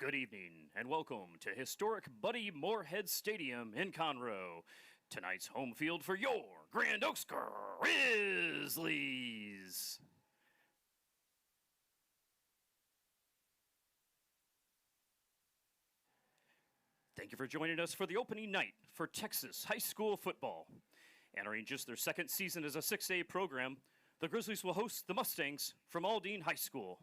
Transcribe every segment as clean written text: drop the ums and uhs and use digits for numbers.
Good evening, and welcome to historic Buddy Moorhead Stadium in Conroe. Tonight's home field for your Grand Oaks Grizzlies. Thank you for joining us for the opening night for Texas high school football. Entering just their second season as a 6A program, the Grizzlies will host the Mustangs from Aldine High School.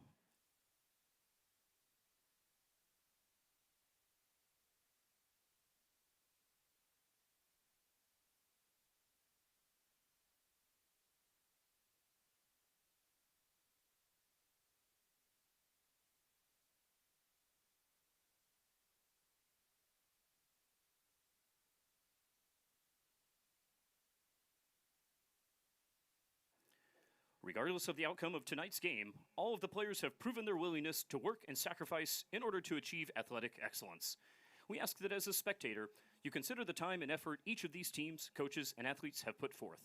Regardless of the outcome of tonight's game, all of the players have proven their willingness to work and sacrifice in order to achieve athletic excellence. We ask that as a spectator, you consider the time and effort each of these teams, coaches, and athletes have put forth.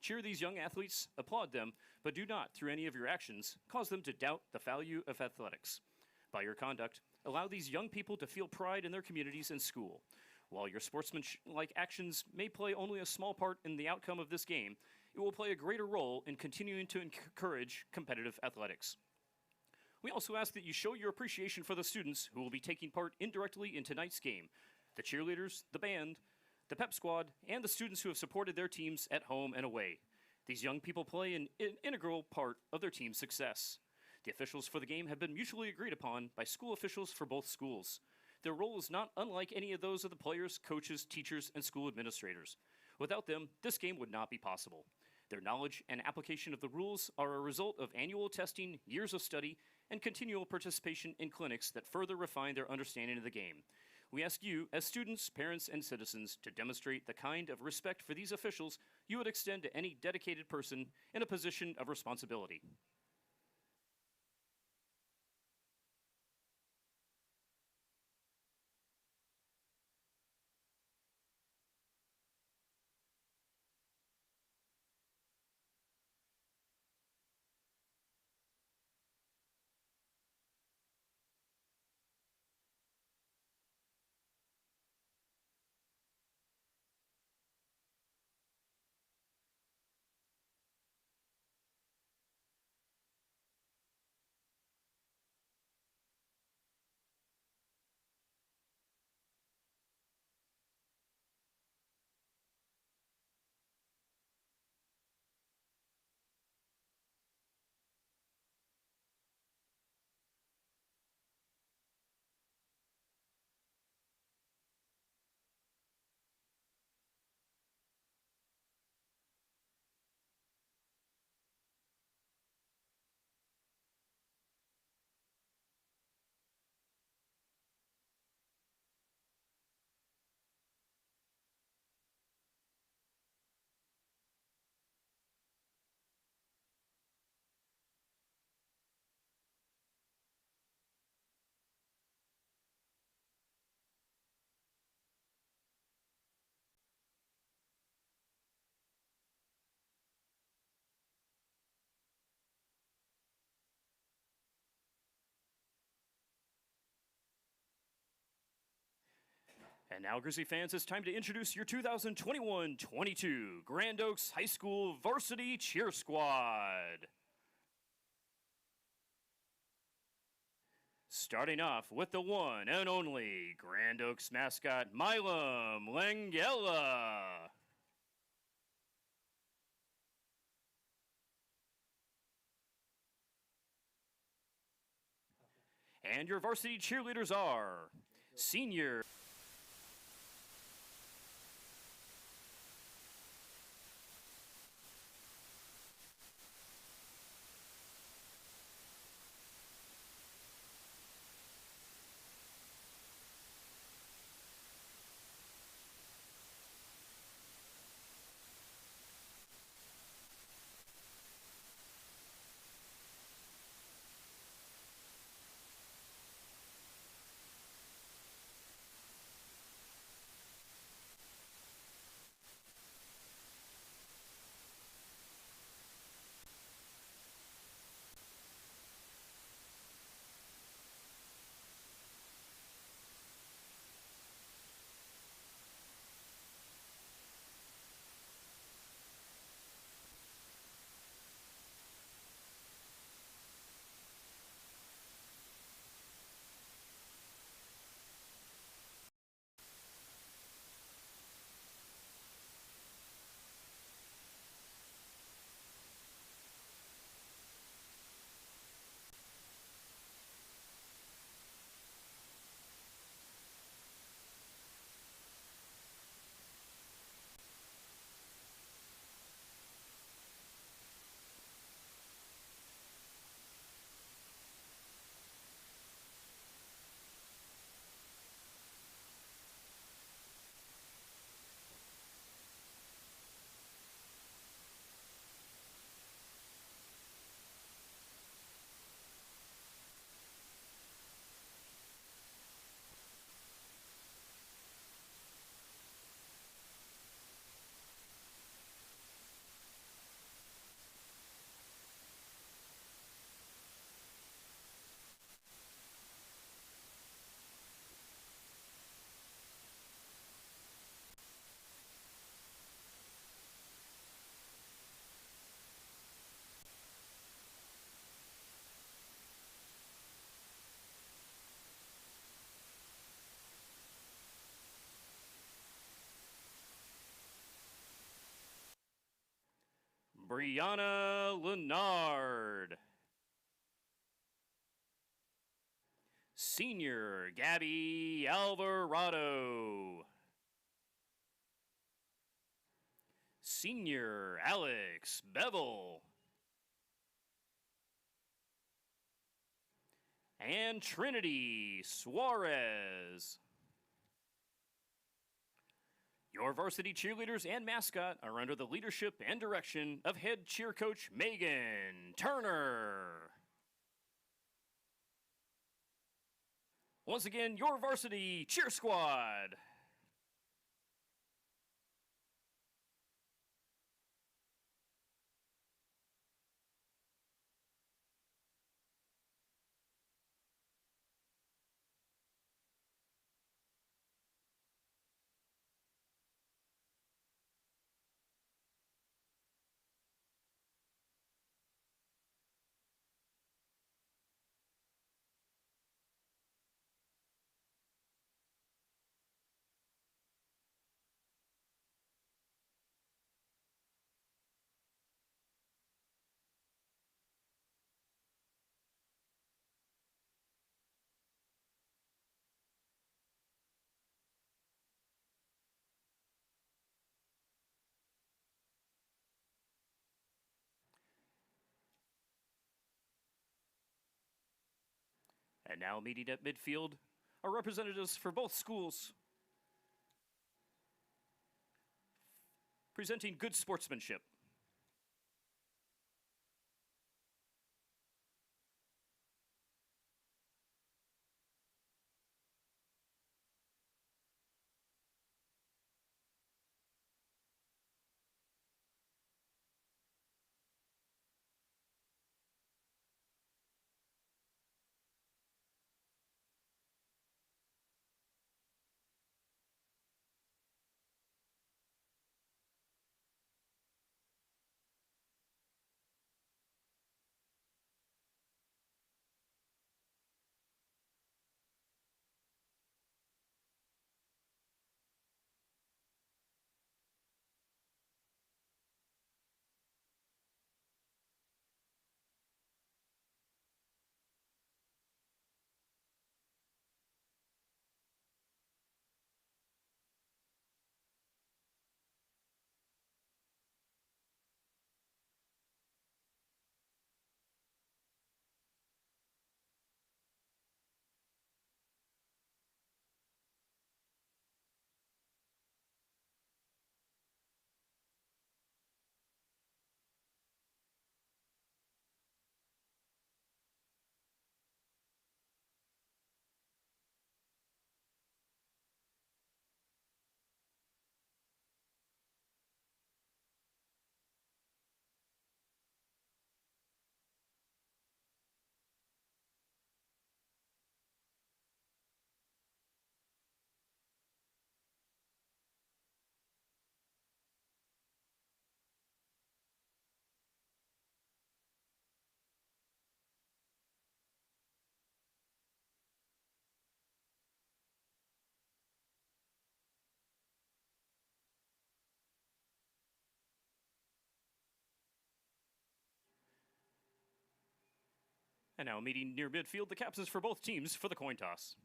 Cheer these young athletes, applaud them, but do not, through any of your actions, cause them to doubt the value of athletics. By your conduct, allow these young people to feel pride in their communities and school. While your sportsmanlike actions may play only a small part in the outcome of this game, it will play a greater role in continuing to encourage competitive athletics. We also ask that you show your appreciation for the students who will be taking part indirectly in tonight's game, the cheerleaders, the band, the pep squad, and the students who have supported their teams at home and away. These young people play an integral part of their team's success. The officials for the game have been mutually agreed upon by school officials for both schools. Their role is not unlike any of those of the players, coaches, teachers, and school administrators. Without them, this game would not be possible. Their knowledge and application of the rules are a result of annual testing, years of study, and continual participation in clinics that further refine their understanding of the game. We ask you, as students, parents, and citizens, to demonstrate the kind of respect for these officials you would extend to any dedicated person in a position of responsibility. And now, Grizzly fans, it's time to introduce your 2021-22 Grand Oaks High School Varsity Cheer Squad. Starting off with the one and only Grand Oaks mascot, Milam Langella. And your varsity cheerleaders are senior Brianna Lennard. Senior Gabby Alvarado. Senior Alex Bevel. And Trinity Suarez. Your varsity cheerleaders and mascot are under the leadership and direction of head cheer coach Megan Turner. Once again, your varsity cheer squad. And now meeting at midfield are representatives for both schools, presenting good sportsmanship. And now meeting near midfield, the captains for both teams for the coin toss.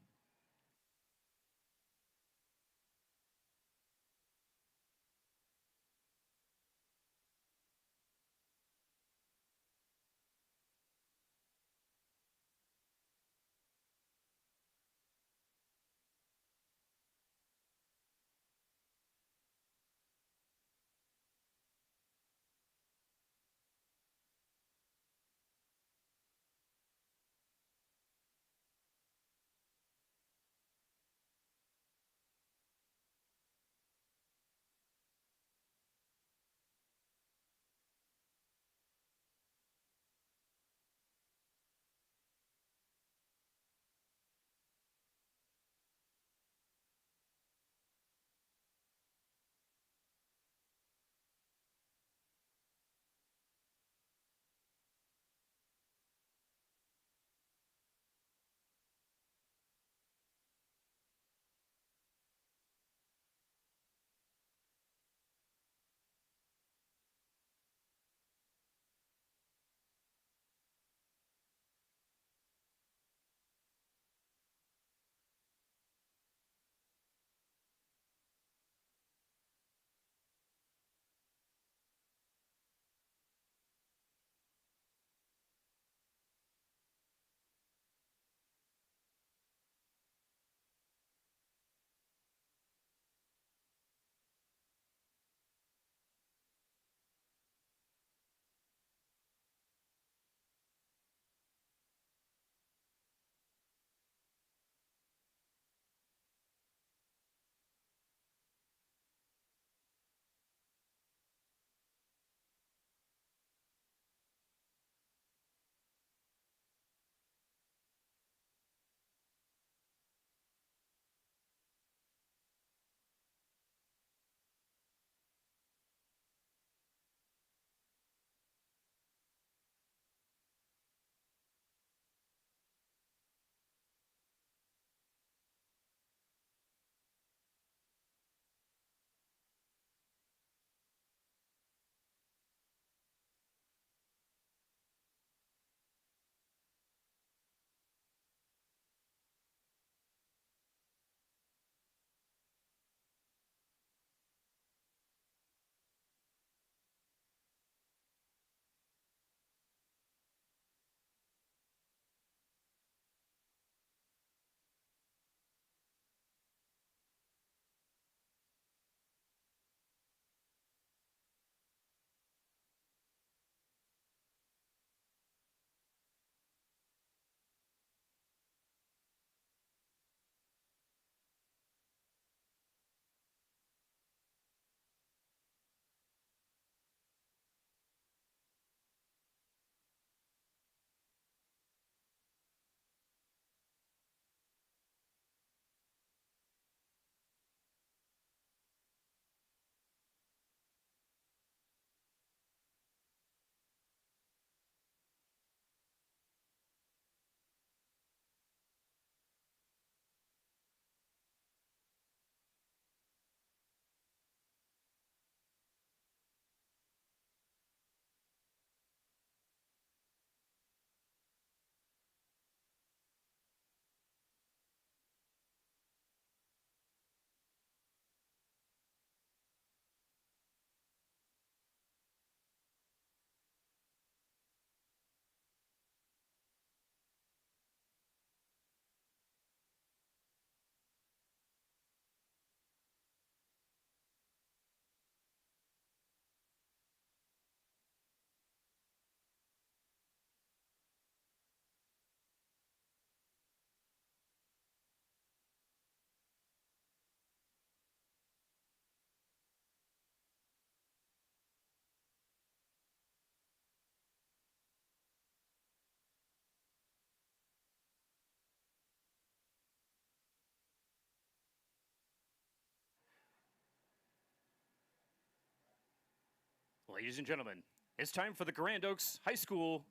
Ladies and gentlemen, it's time for the Grand Oaks High School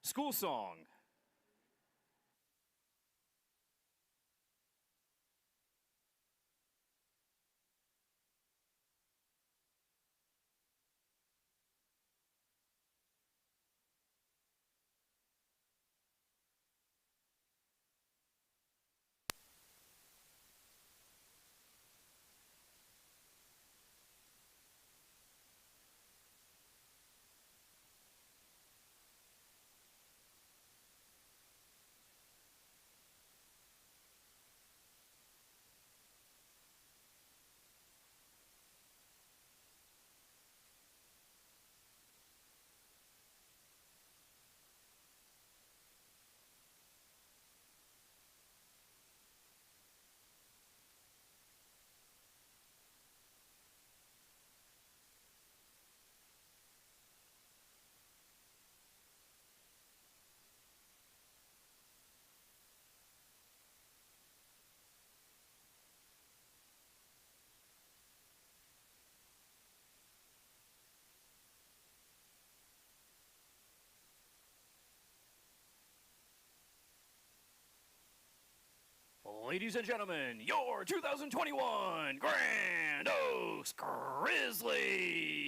School Song. Ladies and gentlemen, your 2021 Grand Oaks Grizzlies.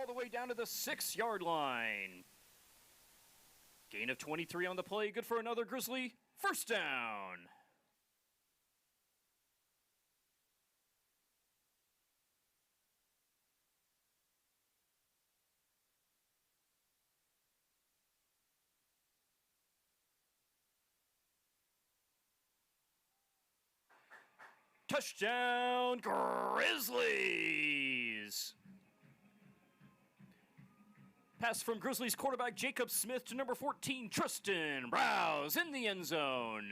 all the way down to the 6-yard line. Gain of 23 on the play, good for another Grizzly. First down. Touchdown, Grizzlies! Pass from Grizzlies quarterback Jacob Smith to number 14, Tristan Browse in the end zone.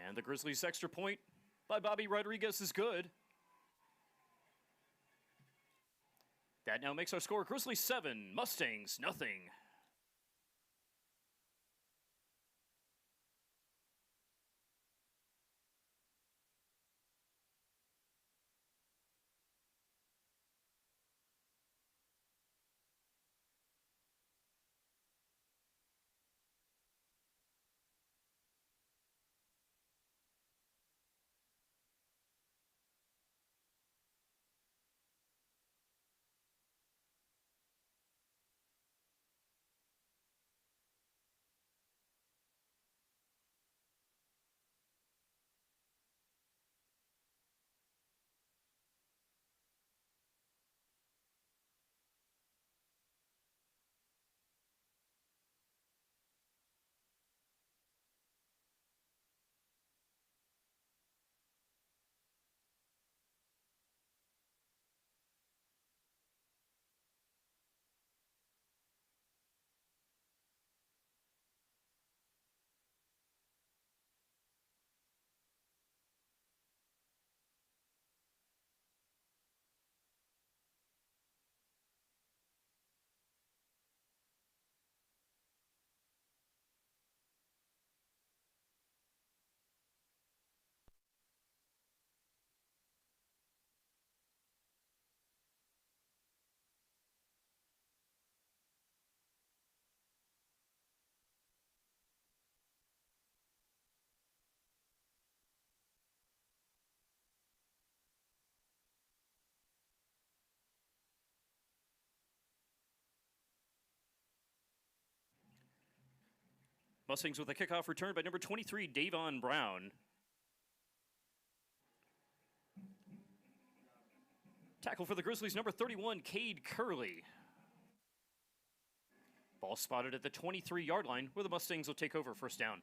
And the Grizzlies' extra point by Bobby Rodriguez is good. That now makes our score Grizzlies 7, Mustangs nothing. Mustangs with a kickoff return by number 23, Davon Brown. Tackle for the Grizzlies, number 31, Cade Curley. Ball spotted at the 23-yard line, where the Mustangs will take over first down.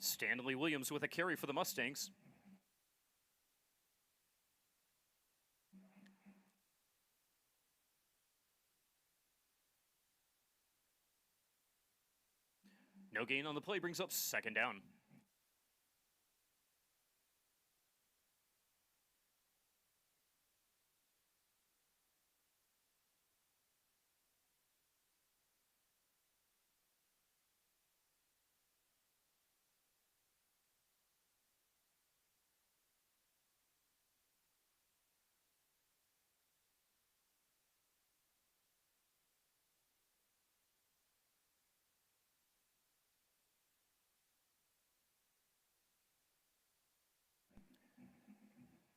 Stanley Williams with a carry for the Mustangs. No gain on the play brings up second down.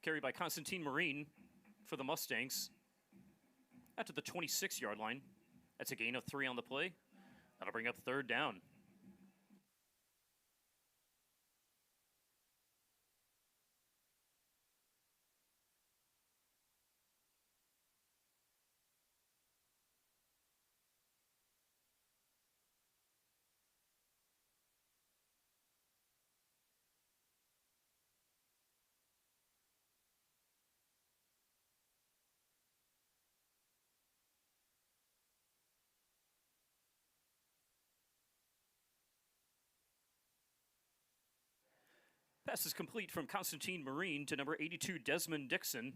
Carried by Constantine Marine for the Mustangs. Out to the 26-yard line. That's a gain of 3 on the play. That'll bring up 3rd down. Pass is complete from Constantine Marine to number 82, Desmond Dixon.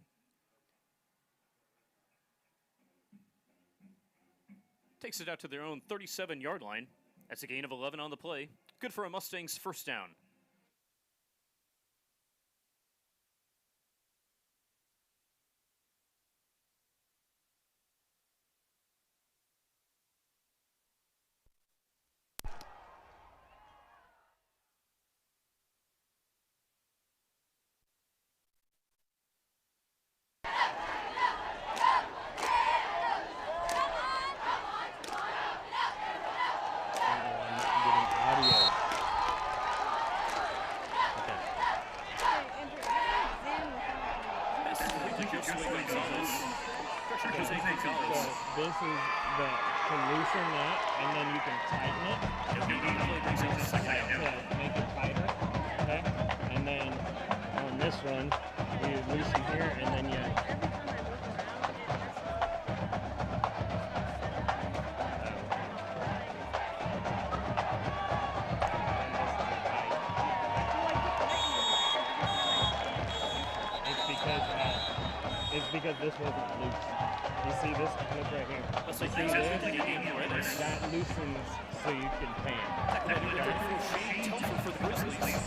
Takes it out to their own 37-yard line. That's a gain of 11 on the play. Good for a Mustangs 1st down. This is the to loosen that, and then you can tighten it to make it tighter. Okay, and then on this one, you loosen here, and then you. It's because this wasn't loose. You see this? Look right here. See this? That loosens so you can pan. Tougher for the Grizzlies.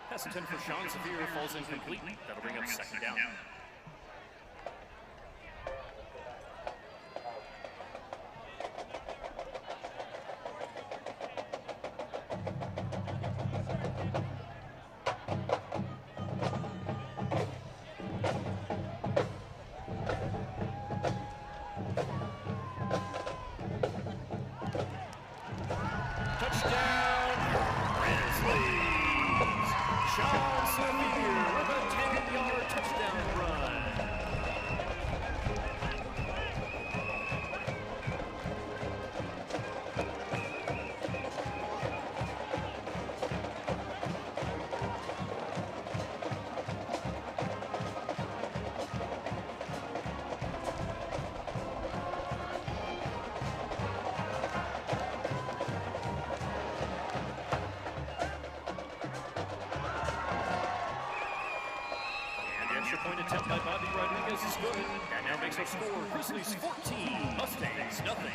Pass intended for Sean Severe falls incomplete. That'll bring up 2nd down. Sean Severe with a 10-yard touchdown run. by Bobby Rodriguez is good. That now makes our score Grizzlies 14, Mustangs nothing.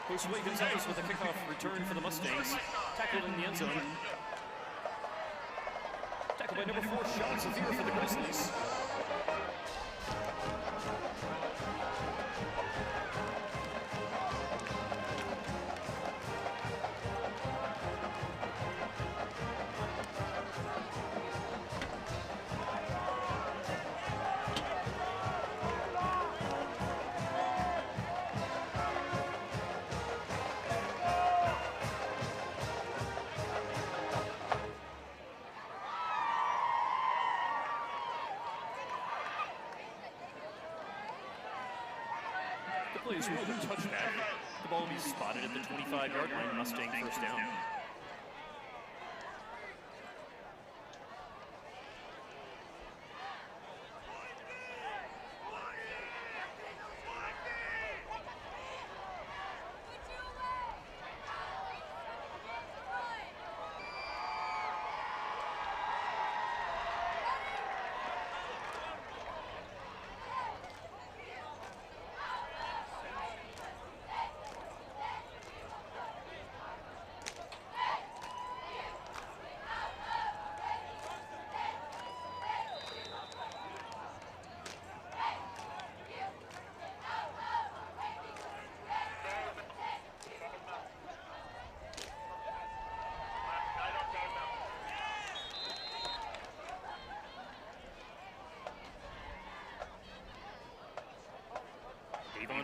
Jose Gonzalez with a kickoff return for the Mustangs. Tackled in the end zone. Tackled by number 4, Sean Severe for the Grizzlies. The play is ruled a touchback. The ball will be spotted at the 25-yard line. Mustang first down.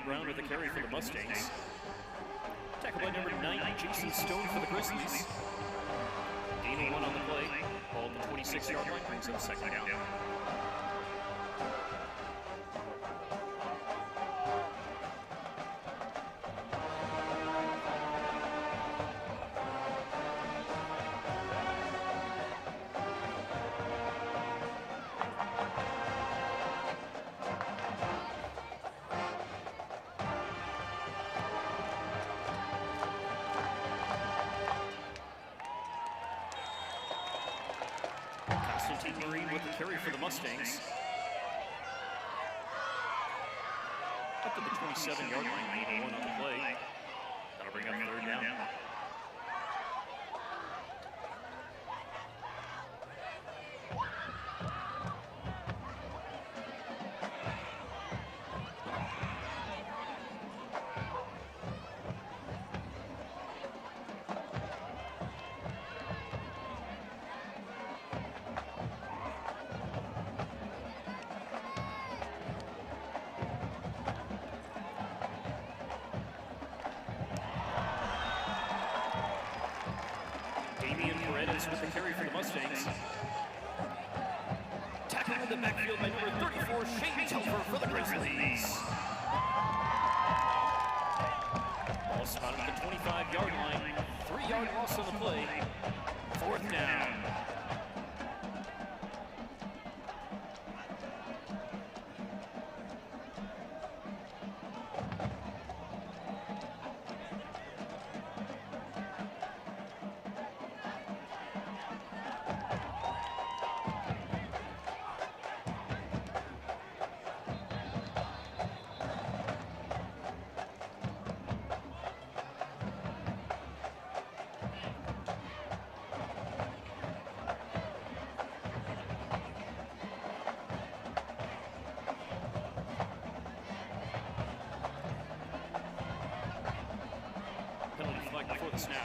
Brown with a carry for the Mustangs. Tackled by number 9, Jason Stone for the Grizzlies. Gaining 1 on the play. Ball at the 26-yard line brings up second down. Marine with the carry for the Mustangs. Up to the 27-yard line, 8-1 on the play. That'll bring up third down. Damian Paredes with the carry for the Mustangs. Tackle in the backfield by number 34, Shane Telfer for the Grizzlies. Ball spotted at the 25-yard line. 3-yard loss on the play. 4th down. Penalty flag before the snap.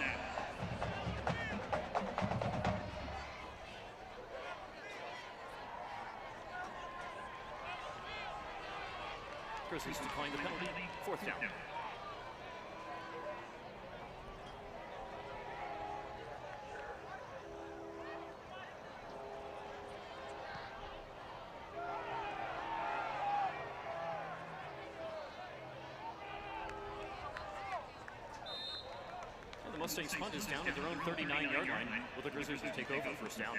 Grizzlies decline the penalty. 4th down. The Mustangs punt is down at their own 39-yard line. Will the Grizzlies take over 1st down?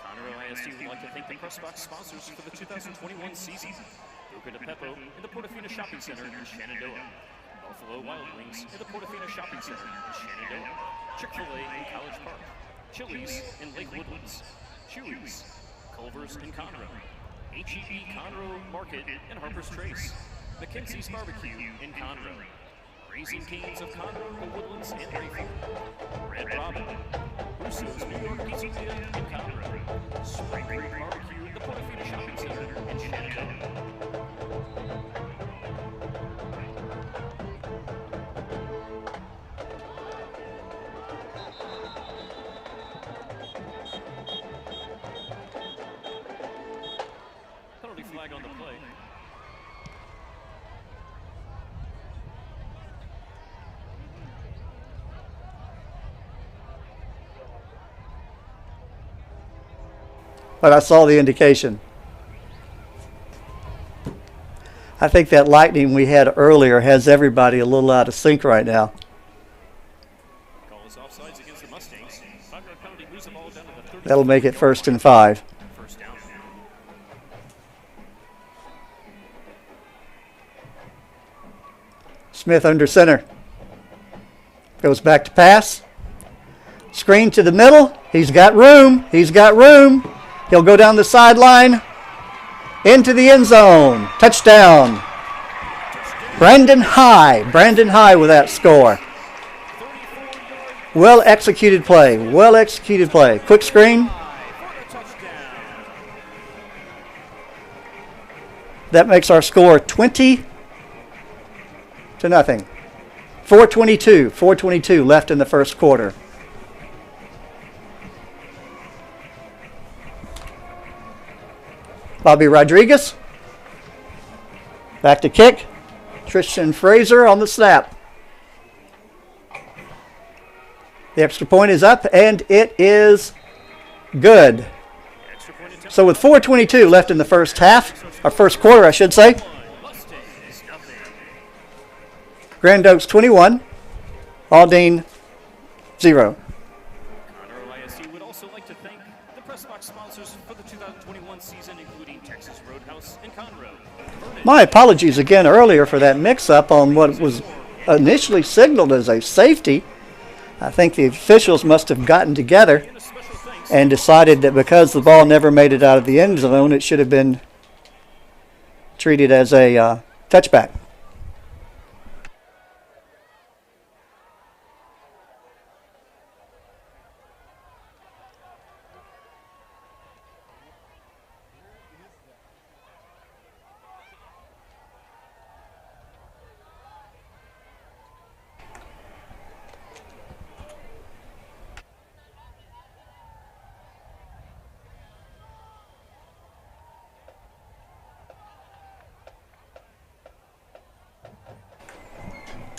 Conroe ISD would like to thank the press box sponsors for the 2021 season. Boca de Pepo in the Portofino Shopping Center in Shenandoah. Buffalo Wild Wings in the Portofino Shopping Center in Shenandoah. Chick-fil-A in College Park. Chili's in Lake Woodlands. Chewy's, Culver's in Conroe. H-E-B Conroe Market in Harper's Trace. McKenzie's Barbecue in Conroe. Raising Canes of Conroe, The Woodlands, and Rayford. Red Robin. Russo's New York Pizzeria in Conroe. Spring Creek Barbecue in the Portofino Shopping Center in Shenandoah. Penalty flag on the play. But I saw the indication. I think that lightning we had earlier has everybody a little out of sync right now. Call is offsides against the Mustangs. 5-yard penalty moves the ball down to the 30. That'll make it 1st and 5. 1st down. Smith under center. Goes back to pass. Screen to the middle. He's got room. He's got room. He'll go down the sideline. Into the end zone. Touchdown. Brandon High. Brandon High with that score. Well executed play. Well executed play. Quick screen. That makes our score 20-0. 4:22. 4:22 left in the 1st quarter. Bobby Rodriguez. Back to kick. Tristan Fraser on the snap. The extra point is up, and it is good. So with 4:22 left in the 1st half, or 1st quarter, I should say, Grand Oaks 21, Aldine 0. Conroe ISD would also like to thank the press box sponsors for the 2021 season, including Texas Roadhouse and Conroe. My apologies again earlier for that mix-up on what was initially signaled as a safety. I think the officials must have gotten together and decided that because the ball never made it out of the end zone, it should have been treated as a touchback.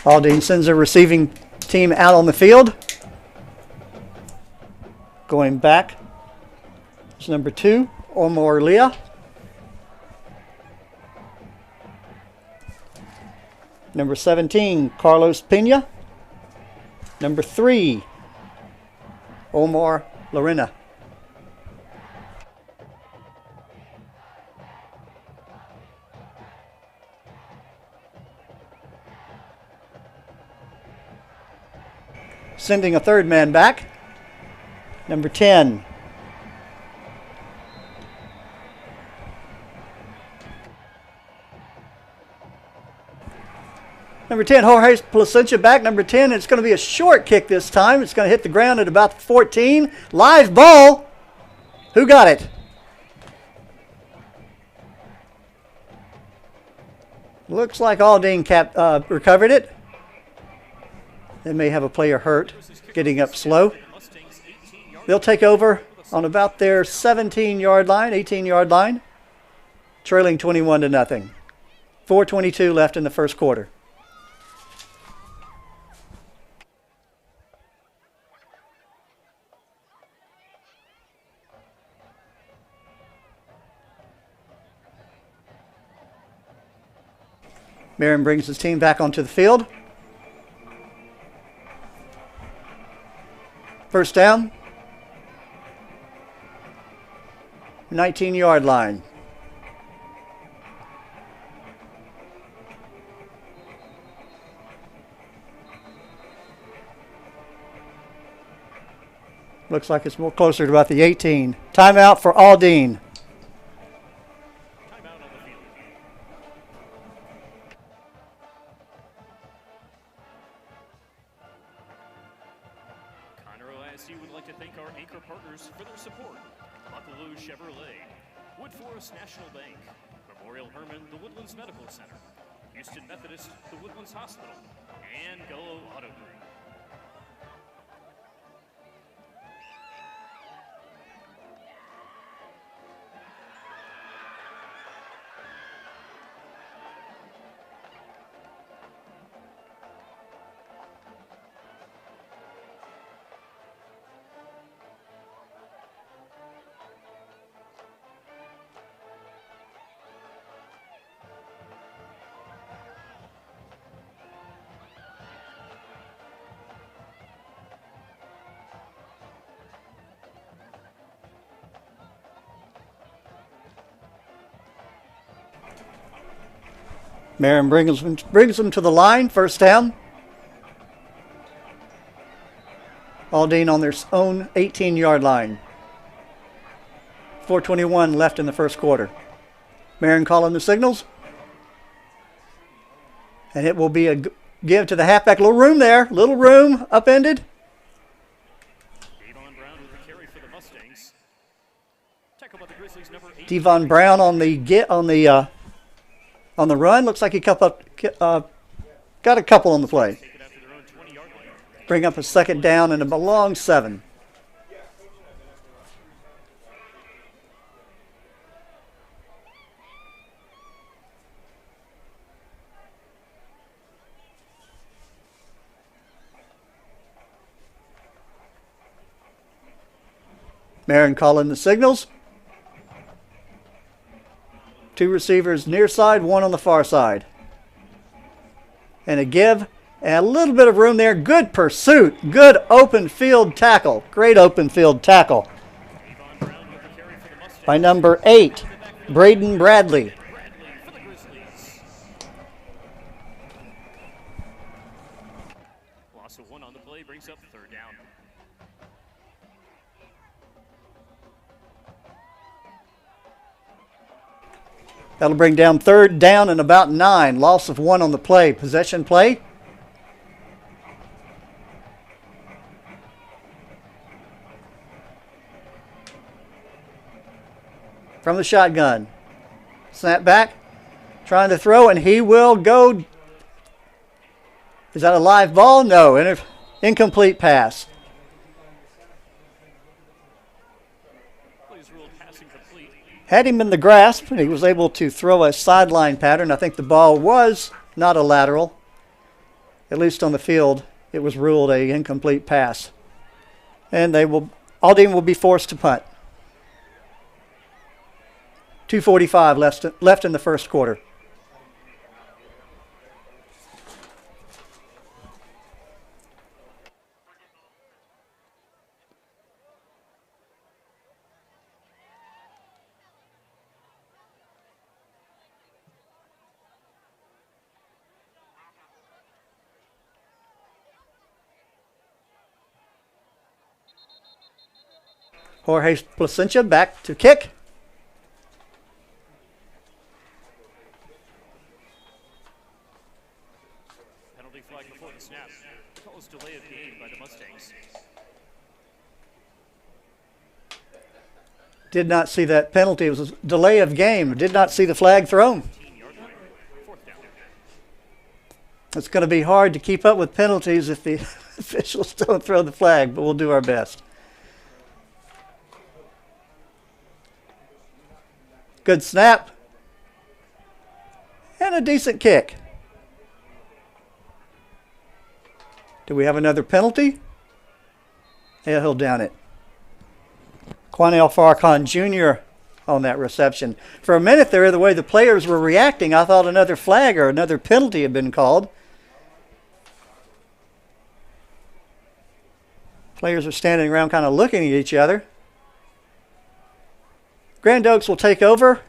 Aldine sends a receiving team out on the field. Going back is number 2, Omar Leah. Number 17, Carlos Pena. Number 3, Omar Lorena. Sending a third man back. Number 10. Number 10, Jorge Placencia back. Number 10, it's going to be a short kick this time. It's going to hit the ground at about 14. Live ball. Who got it? Looks like Aldine recovered it. They may have a player hurt, getting up slow. They'll take over on about their 17-yard line, 18-yard line, trailing 21-0. 4:22 left in the first quarter. Marion brings his team back onto the field. First down. 19-yard line. Looks like it's more closer to about the 18. Timeout for Aldine. Would like to thank our anchor partners for their support. Buckaloo Chevrolet, Wood Forest National Bank, Memorial Hermann, the Woodlands Medical Center, Houston Methodist, the Woodlands Hospital, and Gullo Auto Group. Marion brings them to the line. First down. Aldine on their own 18-yard line. 4:21 left in the first quarter. Marion calling the signals. And it will be a give to the halfback. Little room there. Little room. Upended. Devon Brown on the run. Looks like he got a couple on the play. Bring up a second down and a long 7. Marion calling the signals. 2 receivers near side, 1 on the far side. And a give, and a little bit of room there. Good pursuit. Good open field tackle. Great open field tackle by number 8, Braden Bradley. Loss of 1 on the play brings up third down. That'll bring down third down and about 9. Loss of 1 on the play. Possession play. From the shotgun. Snap back. Trying to throw, and he will go. Is that a live ball? No. Incomplete pass. Had him in the grasp, and he was able to throw a sideline pattern. I think the ball was not a lateral. At least on the field, it was ruled an incomplete pass. And they will Aldine will be forced to punt. 2:45 left in the first quarter. Jorge Placencia back to kick. Penalty flag before the snap. Calls delay of game by the Mustangs. Did not see that penalty. It was a delay of game. Did not see the flag thrown. 18-yard line. Fourth down. It's going to be hard to keep up with penalties if the officials don't throw the flag, but we'll do our best. Good snap. And a decent kick. Do we have another penalty? Yeah, he'll down it. Quanell Farrakhan Jr. on that reception. For a minute there, the way the players were reacting, I thought another flag or another penalty had been called. Players are standing around kind of looking at each other. Grand Oaks will take over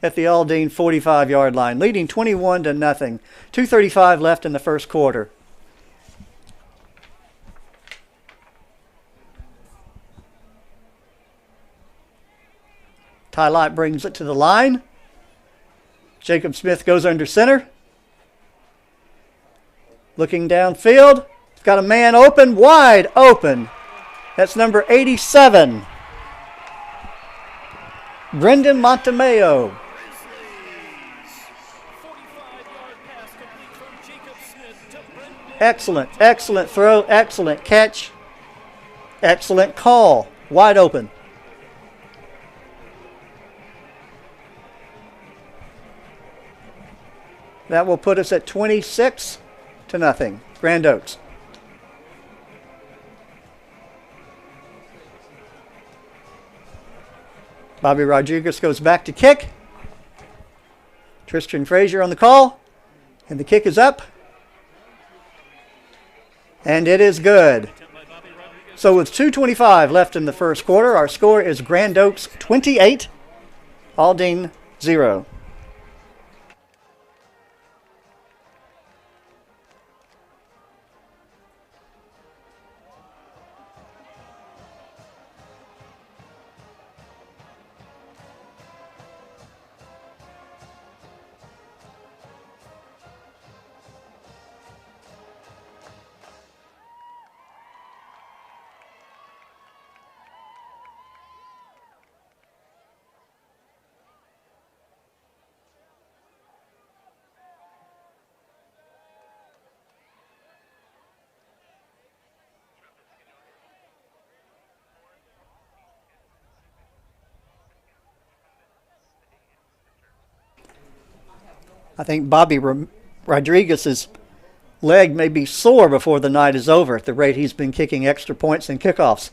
at the Aldine 45-yard line, leading 21-0. 2:35 left in the first quarter. Ty Lott brings it to the line. Jacob Smith goes under center. Looking downfield. He's got a man open, wide open. That's number 87. Brendan Montemeo. 45-yard pass complete from Jacob Smith to Brendan. Excellent throw, excellent catch, excellent call. Wide open. That will put us at 26-0. Grand Oaks. Bobby Rodriguez goes back to kick. Tristan Frazier on the call. And the kick is up. And it is good. So with 2:25 left in the first quarter, our score is Grand Oaks 28, Aldine 0. I think Bobby Rodriguez's leg may be sore before the night is over at the rate he's been kicking extra points and kickoffs.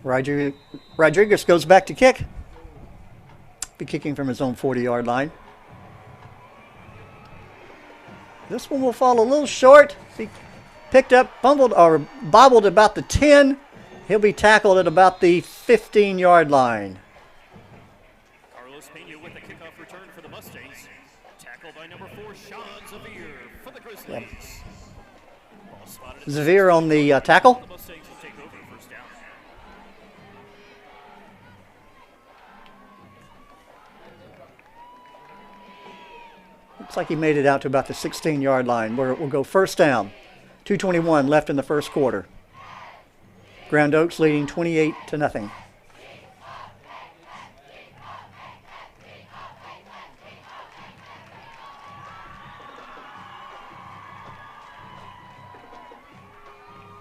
Rodriguez goes back to kick. Be kicking from his own 40-yard line. This one will fall a little short. Be picked up, fumbled, or bobbled about the 10. He'll be tackled at about the 15-yard line. Carlos Pena with the kickoff return for the Mustangs. Tackled by number 4, Sean Xavier for the Grizzlies. Yep. Ball spotted at Xavier on the tackle. the Mustangs will take over first down. Looks like he made it out to about the 16-yard line where it will go first down. 2:21 left in the first quarter. Grand Oaks leading 28-0.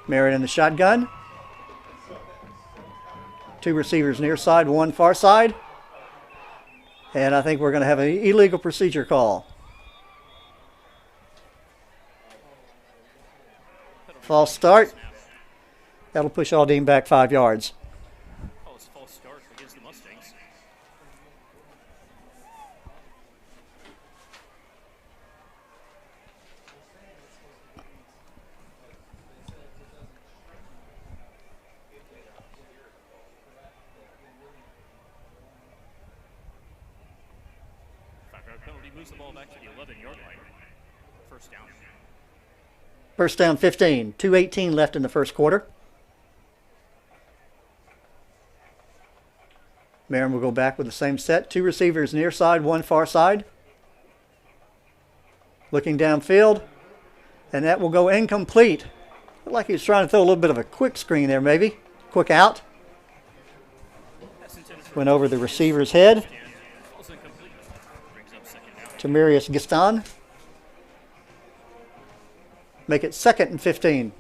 Marion in the shotgun. 2 receivers near side, 1 far side. And I think we're going to have an illegal procedure call. False start. That'll push Aldine back 5 yards. False start against the Mustangs. Penalty moves the ball back to the 11-yard line. First down. First down 15. 2:18 left in the first quarter. Marion will go back with the same set. 2 receivers near side, 1 far side. Looking downfield. And that will go incomplete. Looked like he was trying to throw a little bit of a quick screen there, maybe. Quick out. Went over the receiver's head. Tamarius Gaston. Make it 2nd and 15.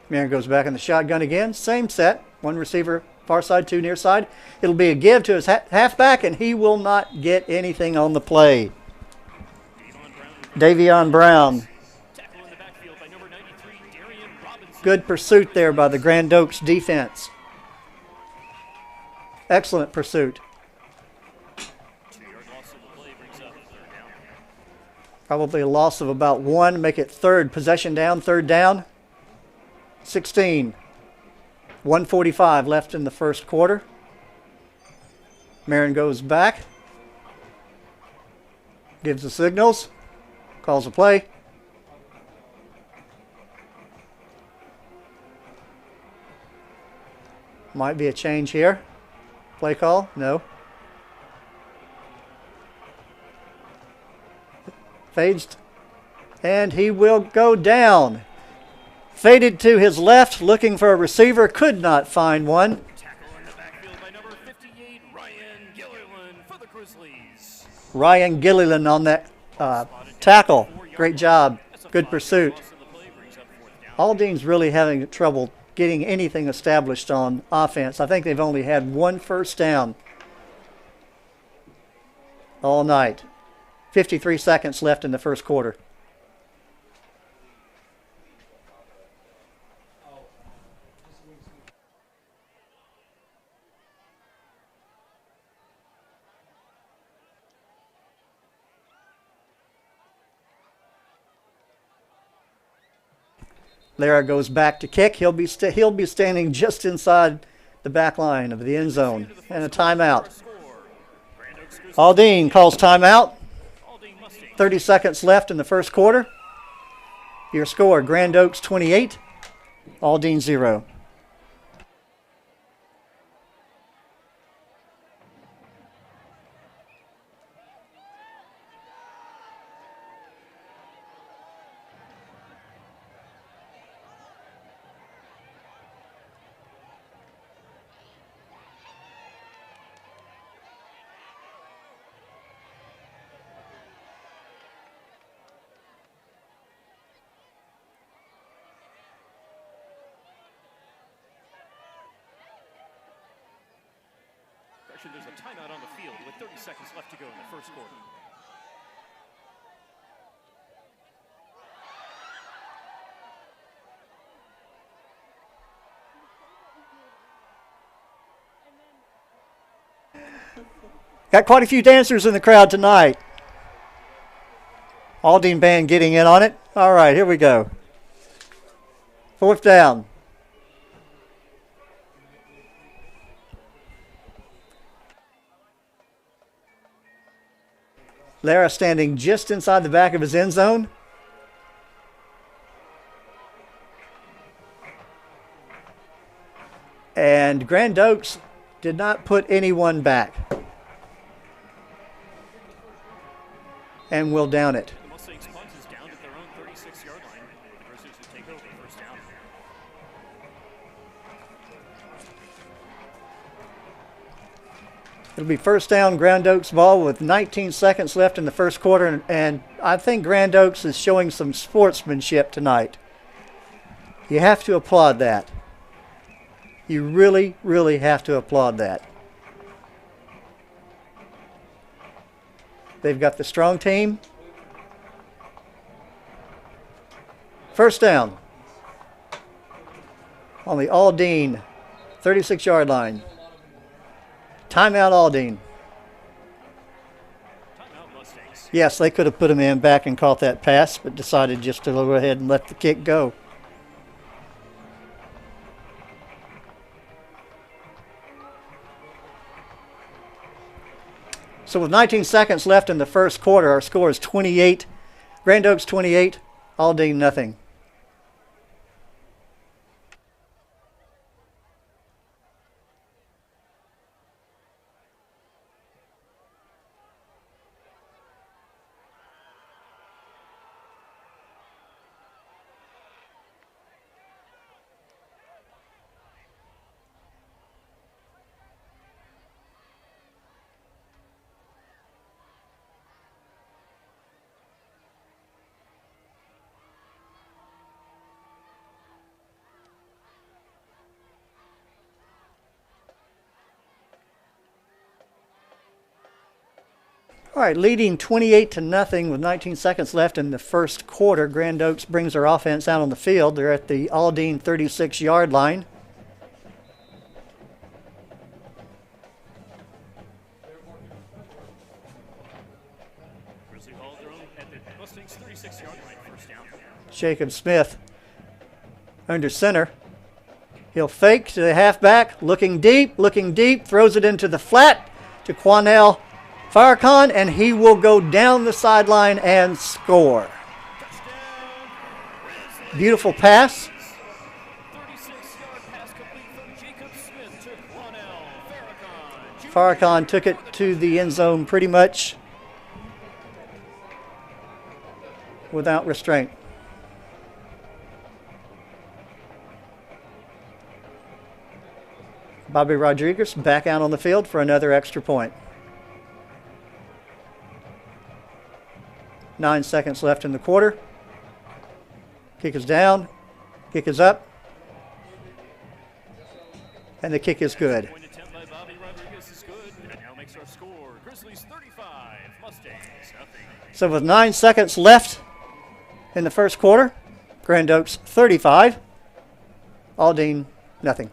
Marion goes back in the shotgun again. Same set. 1 receiver, far side, 2 near side. It'll be a give to his halfback, and he will not get anything on the play. Davion Brown. Good pursuit there by the Grand Oaks defense. Excellent pursuit. Probably a loss of about 1. Make it 3rd. Possession down, 3rd down. 16. 1:45 left in the first quarter. Marion goes back. Gives the signals. Calls a play. Might be a change here. Play call? No. Fades. And he will go down. Faded to his left, looking for a receiver. Could not find one. Tackle in the backfield by number 58, Ryan Gilliland for the Grizzlies. Ryan Gilliland on that tackle. Great job. Good pursuit. Aldine's really having trouble getting anything established on offense. I think they've only had 1 first down all night. 53 seconds left in the first quarter. Lara goes back to kick. He'll be standing just inside the back line of the end zone. And a timeout. Aldine calls timeout. 30 seconds left in the first quarter. Your score, Grand Oaks 28, Aldine 0. There's a timeout on the field with 30 seconds left to go in the first quarter. Got quite a few dancers in the crowd tonight. Aldine band getting in on it. All right, here we go. 4th down. Lara standing just inside the back of his end zone. And Grand Oaks did not put anyone back. And will down it. The Mustangs punt is down at their own 36-yard line. The Grizzlies will take over first down. It'll be first down, Grand Oaks ball with 19 seconds left in the first quarter, and I think Grand Oaks is showing some sportsmanship tonight. You have to applaud that. You really, really have to applaud that. They've got the strong team. First down on the Aldine 36-yard line. Timeout, Aldine. Timeout, Mustangs. Yes, they could have put him in back and caught that pass, but decided just to go ahead and let the kick go. So with 19 seconds left in the first quarter, our score is 28. Grand Oaks 28, Aldine nothing. All right, leading 28-0 with 19 seconds left in the first quarter. Grand Oaks brings their offense out on the field. They're at the Aldine 36-yard line. Grizzly ball thrown at the Mustangs 36-yard line, first down. Jacob Smith under center. He'll fake to the halfback, looking deep, throws it into the flat to Quanell Farrakhan, and he will go down the sideline and score. Beautiful pass. 36-yard pass complete from Jacob Smith to Quanell Farrakhan took it to the end zone pretty much without restraint. Bobby Rodriguez back out on the field for another extra point. 9 seconds left in the quarter. Kick is down. Kick is up. And the kick is good. Point attempt by Bobby Rodriguez is good. And now makes our score. Grizzlies 35, Mustangs nothing. So with 9 seconds left in the first quarter, Grand Oaks 35, Aldine nothing.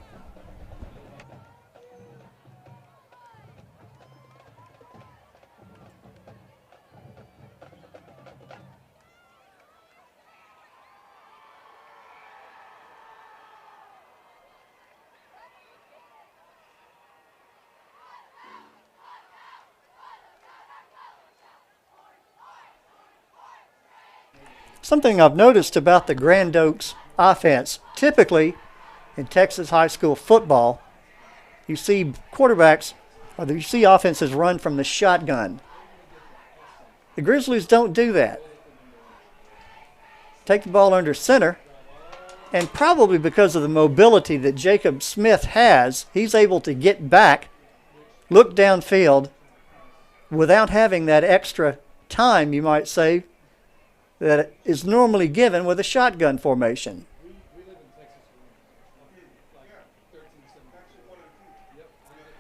Something I've noticed about the Grand Oaks offense, typically in Texas high school football, you see quarterbacks, or you see offenses run from the shotgun. The Grizzlies don't do that. Take the ball under center, and probably because of the mobility that Jacob Smith has, he's able to get back, look downfield, without having that extra time, you might say, that is normally given with a shotgun formation.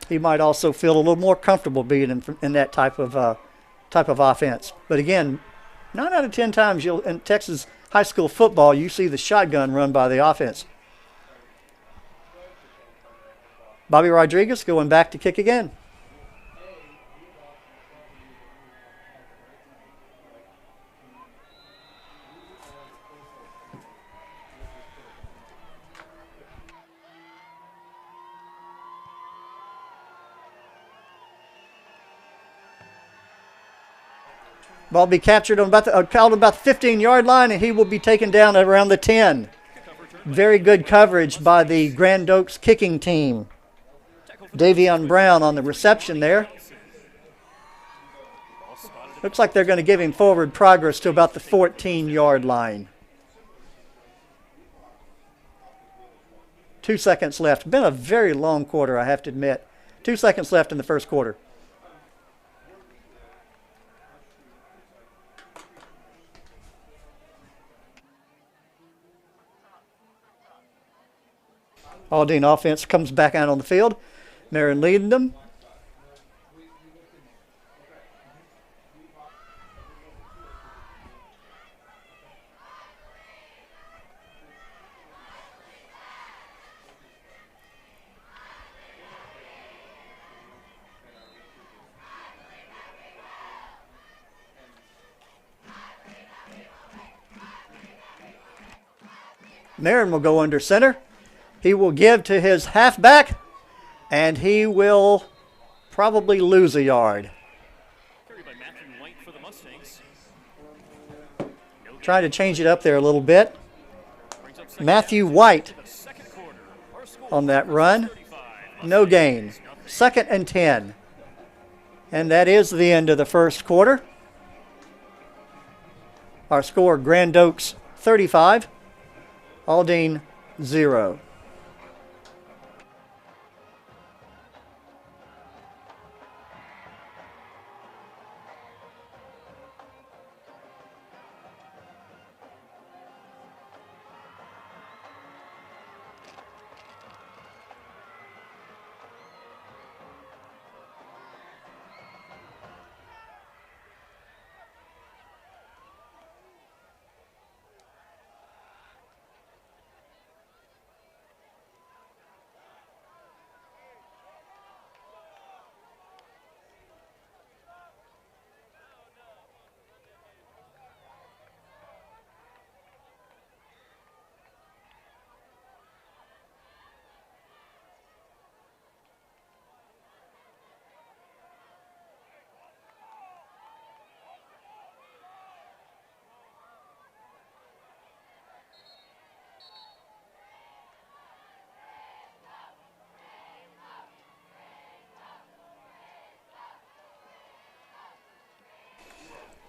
He might also feel a little more comfortable being in that type of offense. But again, 9 out of 10 times in Texas high school football, you see the shotgun run by the offense. Bobby Rodriguez going back to kick again. Ball be captured on about the 15-yard line, and he will be taken down at around the 10. Very good coverage by the Grand Oaks kicking team. Davion Brown on the reception there. Looks like they're going to give him forward progress to about the 14-yard line. 2 seconds left. Been a very long quarter, I have to admit. 2 seconds left in the first quarter. Aldine offense comes back out on the field. Marion leading them. Marion will go under center. He will give to his halfback, and he will probably lose a yard. Carried by Matthew White for the Mustangs. Trying to change it up there a little bit. Brings up second Matthew down White to the second quarter. Our score on that run. 35. No gain. 2nd and 10. And that is the end of the first quarter. Our score, Grand Oaks 35, Aldine 0.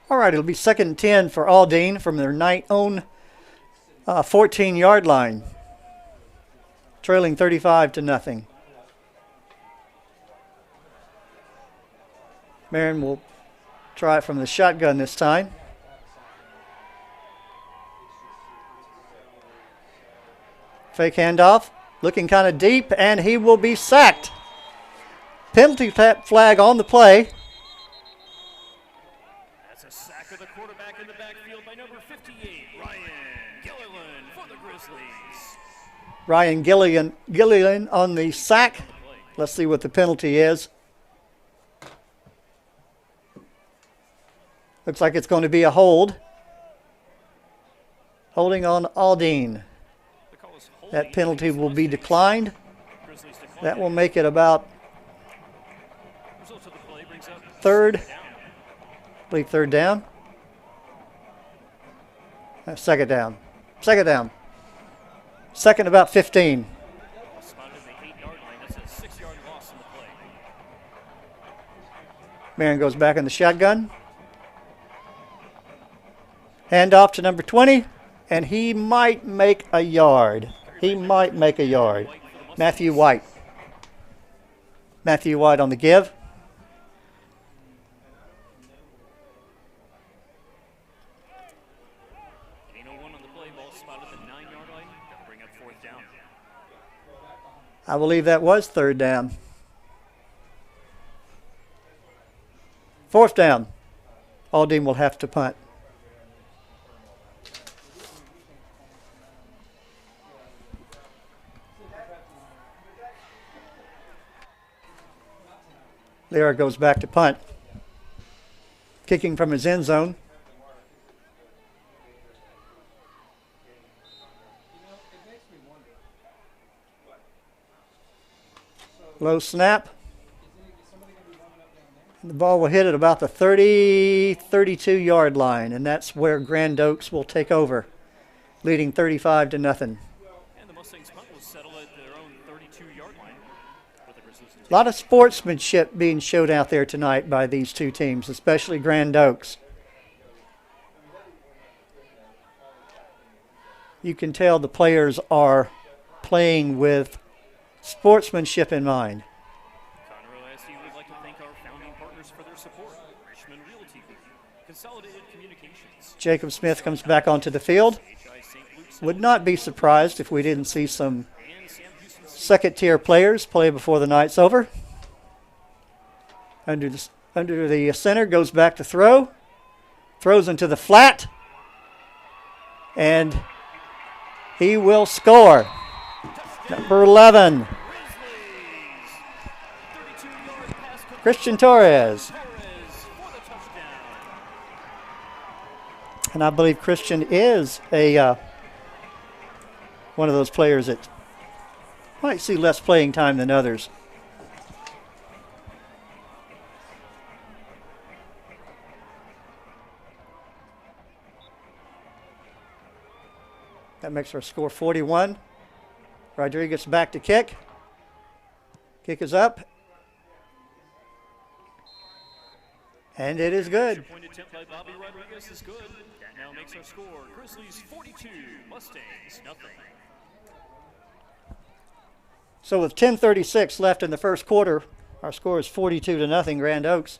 All right, it'll be 2nd and 10 for Aldine from their own 14-yard line, trailing 35-0. Marion will try it from the shotgun this time. Fake handoff, looking kind of deep, and he will be sacked. Penalty flag on the play. That's a sack of the quarterback in the backfield by number 58, Ryan Gilliland for the Grizzlies. Ryan Gilliland on the sack. Let's see what the penalty is. Looks like it's going to be a hold. Holding on Aldine. That penalty will be declined. That will make it about third. I believe third down. Second down. Second down. Second about 15. Spotted in the 8-yard line. That's a 6-yard loss in the play. Marion goes back in the shotgun. Hand off to number 20, and he might make a yard. He might make a yard. Matthew White. Matthew White on the give. On the play, ball spotted at the 9-yard line. That'll bring up 4th down. I believe that was third down. 4th down. Aldine will have to punt. Lyra goes back to punt. Kicking from his end zone. Low snap. The ball will hit at about the 32-yard line, and that's where Grand Oaks will take over, leading 35-0. And the Mustangs punt will settle at their own 32-yard line. A lot of sportsmanship being showed out there tonight by these two teams, especially Grand Oaks. You can tell the players are playing with sportsmanship in mind. Conroe SC would like to thank our founding partners for their support. Richmond Realty Group, Consolidated Communications. Jacob Smith comes back onto the field. Would not be surprised if we didn't see some second-tier players play before the night's over. Under the center, goes back to throw. Throws into the flat. And he will score. Number 11. Christian Torres. And I believe Christian is one of those players that might see less playing time than others. That makes our score 41. Rodriguez back to kick. Kick is up. And it is good. Point attempt by Bobby Rodriguez is good. That now makes our score Grizzlies 42, Mustangs nothing. So with 10:36 left in the first quarter, our score is 42-0 Grand Oaks.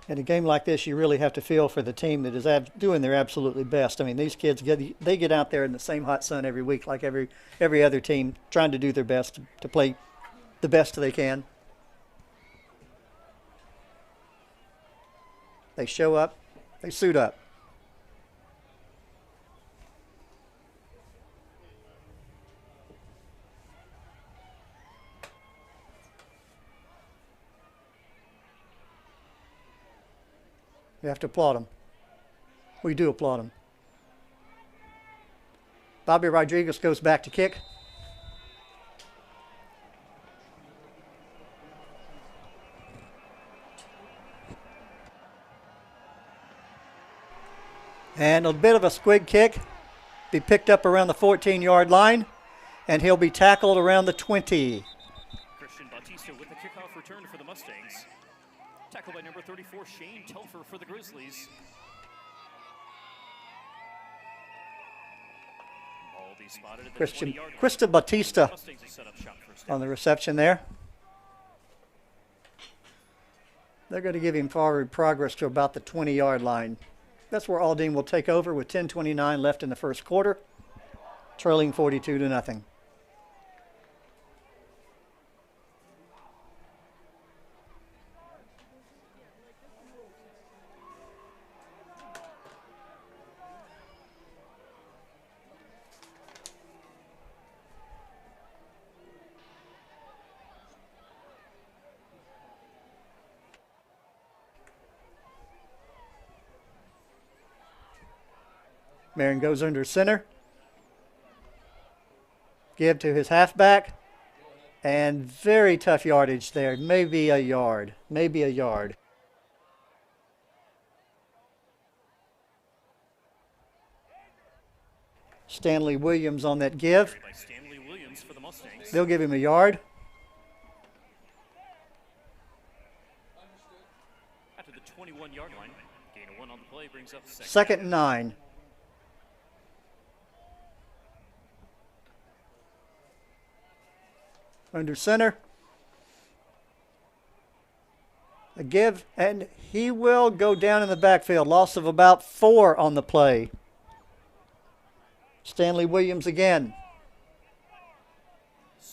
In a game like this, you really have to feel for the team that is doing their absolutely best. I mean, these kids get out there in the same hot sun every week, like every other team, trying to do their best to play the best they can. They show up, they suit up. We have to applaud them. We do applaud them. Bobby Rodriguez goes back to kick. And a bit of a squig kick. Be picked up around the 14-yard line. And he'll be tackled around the 20. Christian Bautista with the kickoff return for the Mustangs. Tackled by number 34, Shane Telfer for the Grizzlies. Ball be spotted at the 20-yard line. Krista Bautista Mustangs will set up shop first down. on the reception there. They're going to give him forward progress to about the 20-yard line. That's where Aldine will take over with 10:29 left in the first quarter, trailing 42-0. Marion goes under center. Give to his halfback. And very tough yardage there. Maybe a yard. Maybe a yard. Stanley Williams on that give. By Stanley Williams for the Mustangs. They'll give him a yard. After the 21-yard line, gain of 1 on the play brings up Second and 9. Under center. A give, and he will go down in the backfield. Loss of about 4 on the play. Stanley Williams again.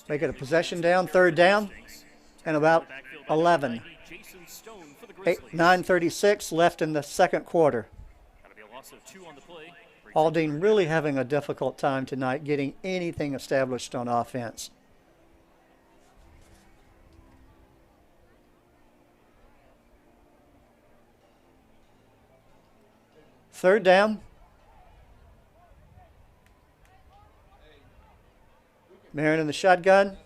Make it a possession down, third down, and about 11. 9:36 left in the second quarter. Aldine really having a difficult time tonight getting anything established on offense. Third down. Marion in the shotgun.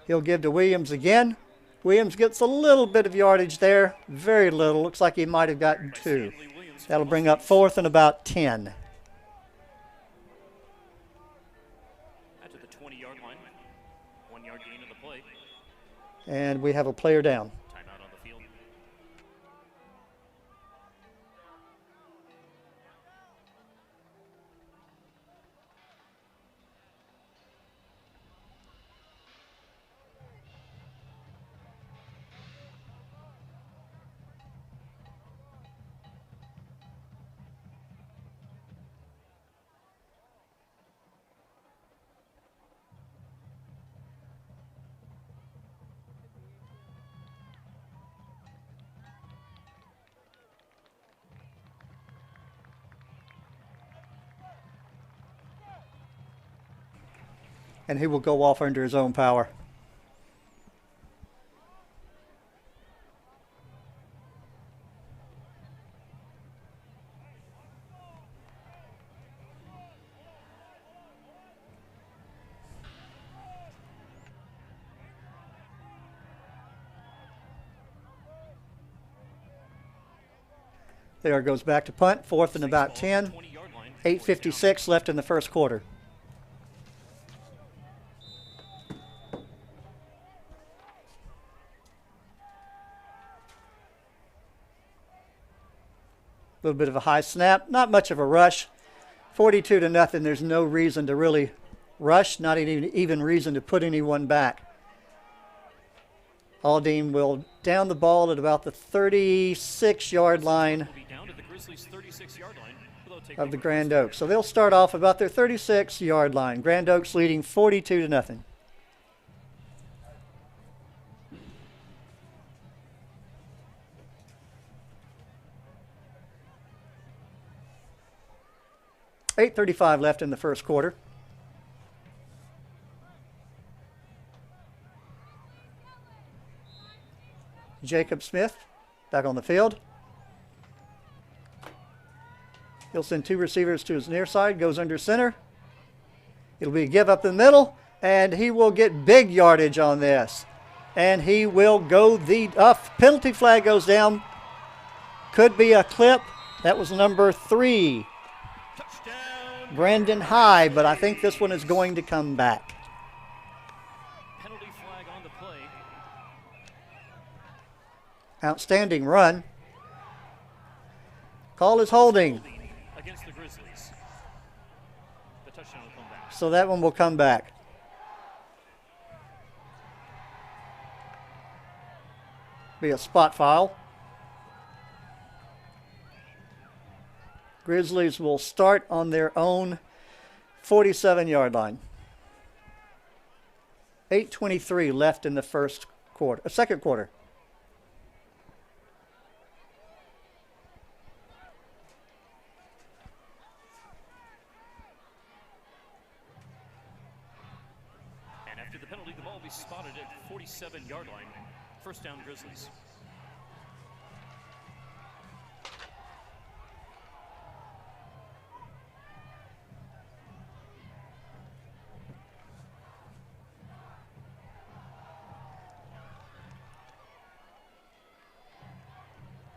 He'll give to Williams again. Williams gets a little bit of yardage there. Very little. Looks like he might have gotten 2. That'll bring up 4th and about 10. 1 yard gain of the play. And we have a player down. Timeout on the field. And he will go off under his own power. There goes back to punt, 4th and about 10. 8:56 left in the first quarter. A little bit of a high snap, not much of a rush. 42-0. There's no reason to really rush, not even reason to put anyone back. Aldine will down the ball at about the 36-yard line of the Grand Oaks. So they'll start off about their 36-yard line. Grand Oaks leading 42-0. $8:35 left in the first quarter. Jacob Smith back on the field. He'll send 2 receivers to his near side, goes under center. It'll be a give up the middle, and he will get big yardage on this. And he will go the penalty flag goes down. Could be a clip. That was number 3. Brandon High, but I think this one is going to come back. Penalty flag on the play. Outstanding run. Call is holding. Against the Grizzlies. The touchdown will come back. So that one will come back. Be a spot foul. Grizzlies will start on their own 47-yard line. 8:23 left in the second quarter. And after the penalty, the ball will be spotted at 47-yard line. First down, Grizzlies.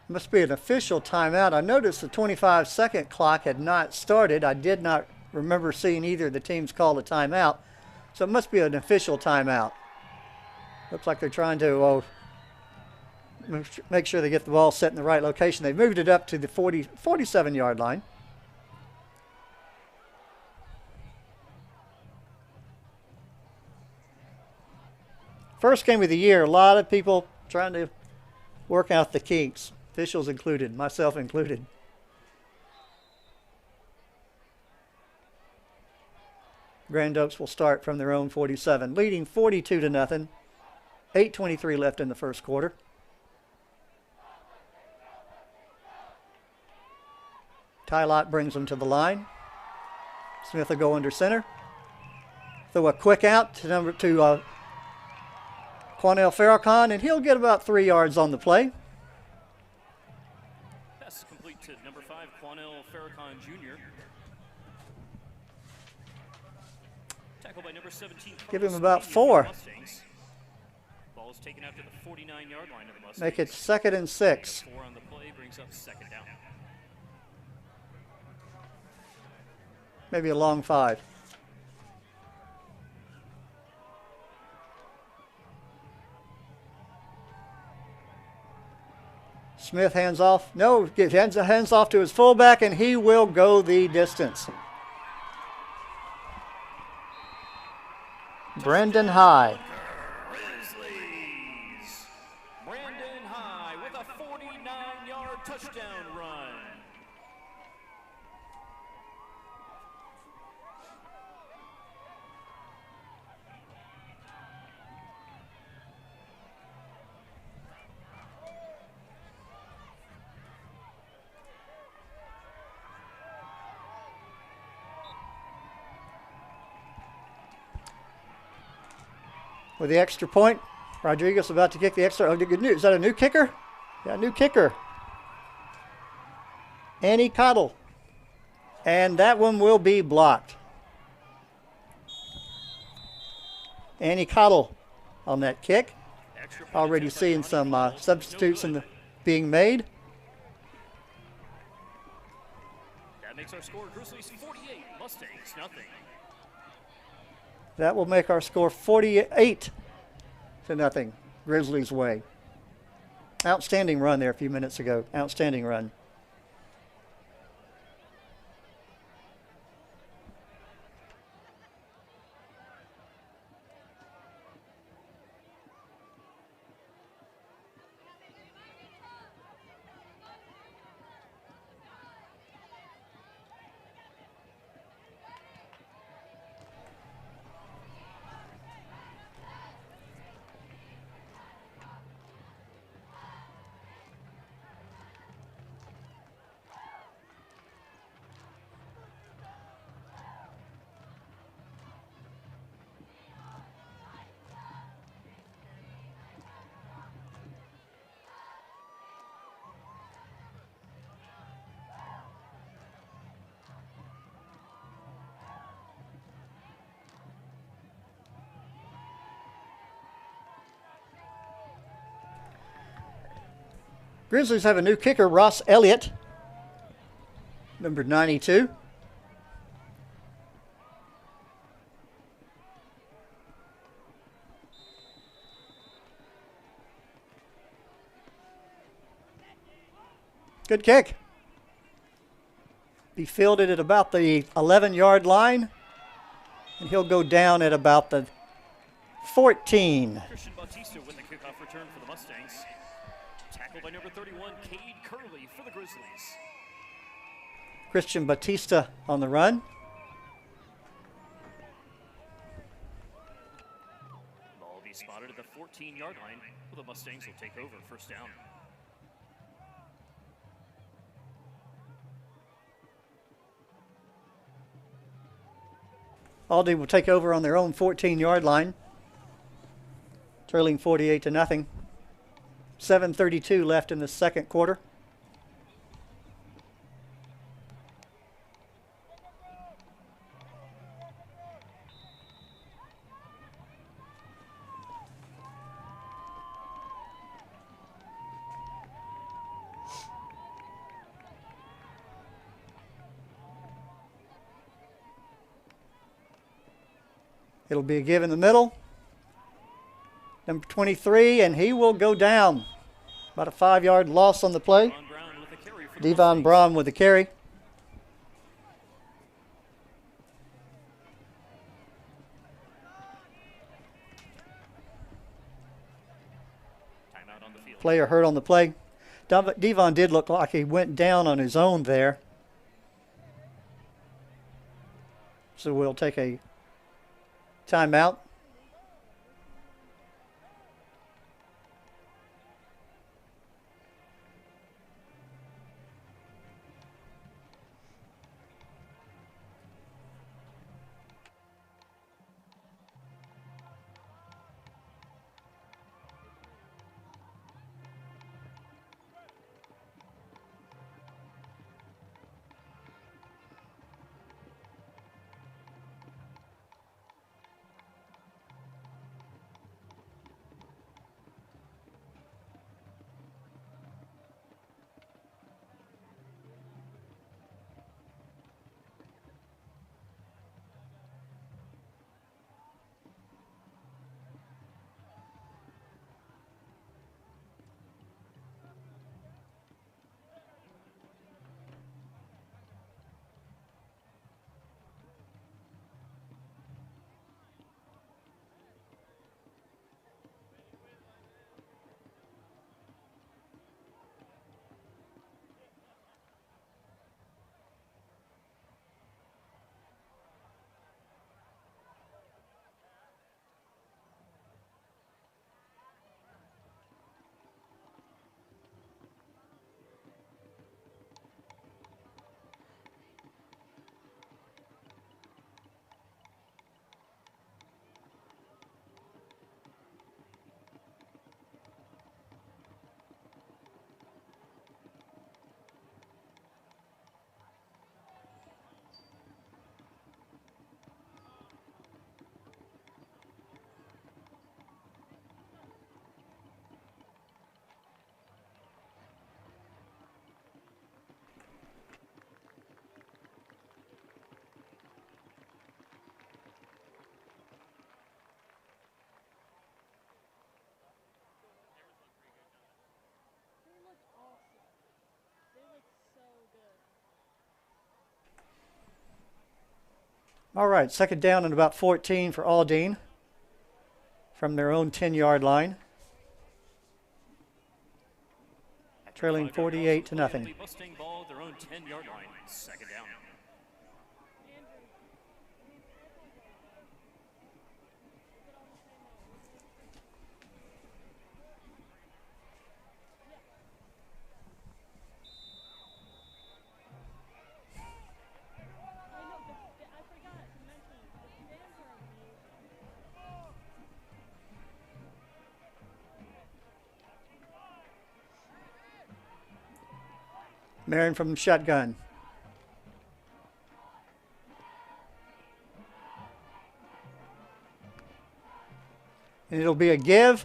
Must be an official timeout. I noticed the 25-second clock had not started. I did not remember seeing either of the teams call a timeout. So it must be an official timeout. Looks like they're trying to make sure they get the ball set in the right location. They moved it up to the 47-yard line. First game of the year, a lot of people trying to work out the kinks. Officials included, myself included. Grand Oaks will start from their own 47, leading 42-0. 8:23 left in the first quarter. Ty Lott brings them to the line. Smith will go under center. Throw a quick out to Quanell Farrakhan, and he'll get about 3 yards on the play. Pass complete to number 5, Quanell Farrakhan Jr. Tackled by number 17. Give him about 4. Ball is taken out to the 49-yard line of the Mustangs. Make it 2nd and 6. 4 on the play brings up second down. Maybe a long 5. Smith hands off. No, hands off to his fullback, and he will go the distance. Brendan High. Grizzlies. Brandon High with a 49-yard touchdown run. With the extra point, Rodriguez about to kick the extra. Oh, good news. Is that a new kicker? Yeah, new kicker. Annie Cottle. And that one will be blocked. Annie Cottle on that kick. Already seeing some substitutes being made. That makes our score Grizzlies 48, Mustangs nothing. That will make our score 48-0. Grizzlies way. Outstanding run there a few minutes ago. Outstanding run. Grizzlies have a new kicker, Ross Elliott, number 92. Good kick. Be fielded at about the 11-yard line, and he'll go down at about the 14. Christian Bautista with the kickoff return for the Mustangs. Tackled by number 31, Cade Curley for the Grizzlies. Christian Batista on the run. Ball will be spotted at the 14-yard line, where the Mustangs will take over first down. Aldine will take over on their own 14-yard line, trailing 48-0. 7:32 left in the second quarter. It'll be a give in the middle. Number 23, and he will go down. About a 5-yard loss on the play. Devon Braun with the carry. Timeout on the field. Player hurt on the play. Devon did look like he went down on his own there. So we'll take a timeout. All right, second down and about 14 for Aldine from their own 10-yard line. Trailing 48 to nothing. Mustang ball, their own 10-yard line. Second down. Marion from the shotgun. And it'll be a give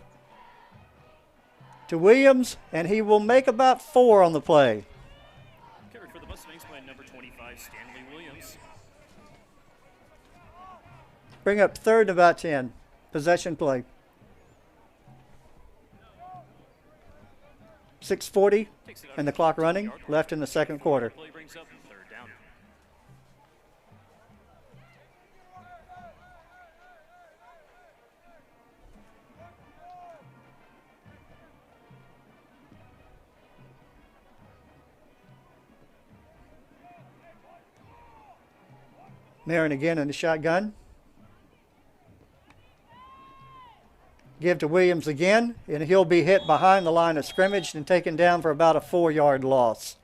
to Williams, and he will make about 4 on the play. Carried for the Mustangs by number 25, Stanley Williams. Bring up third and about 10. Possession play. 6:40 and the clock running. Left in the second quarter. Play brings up third down. Marin again in the shotgun. Give to Williams again, and he'll be hit behind the line of scrimmage and taken down for about a 4-yard loss.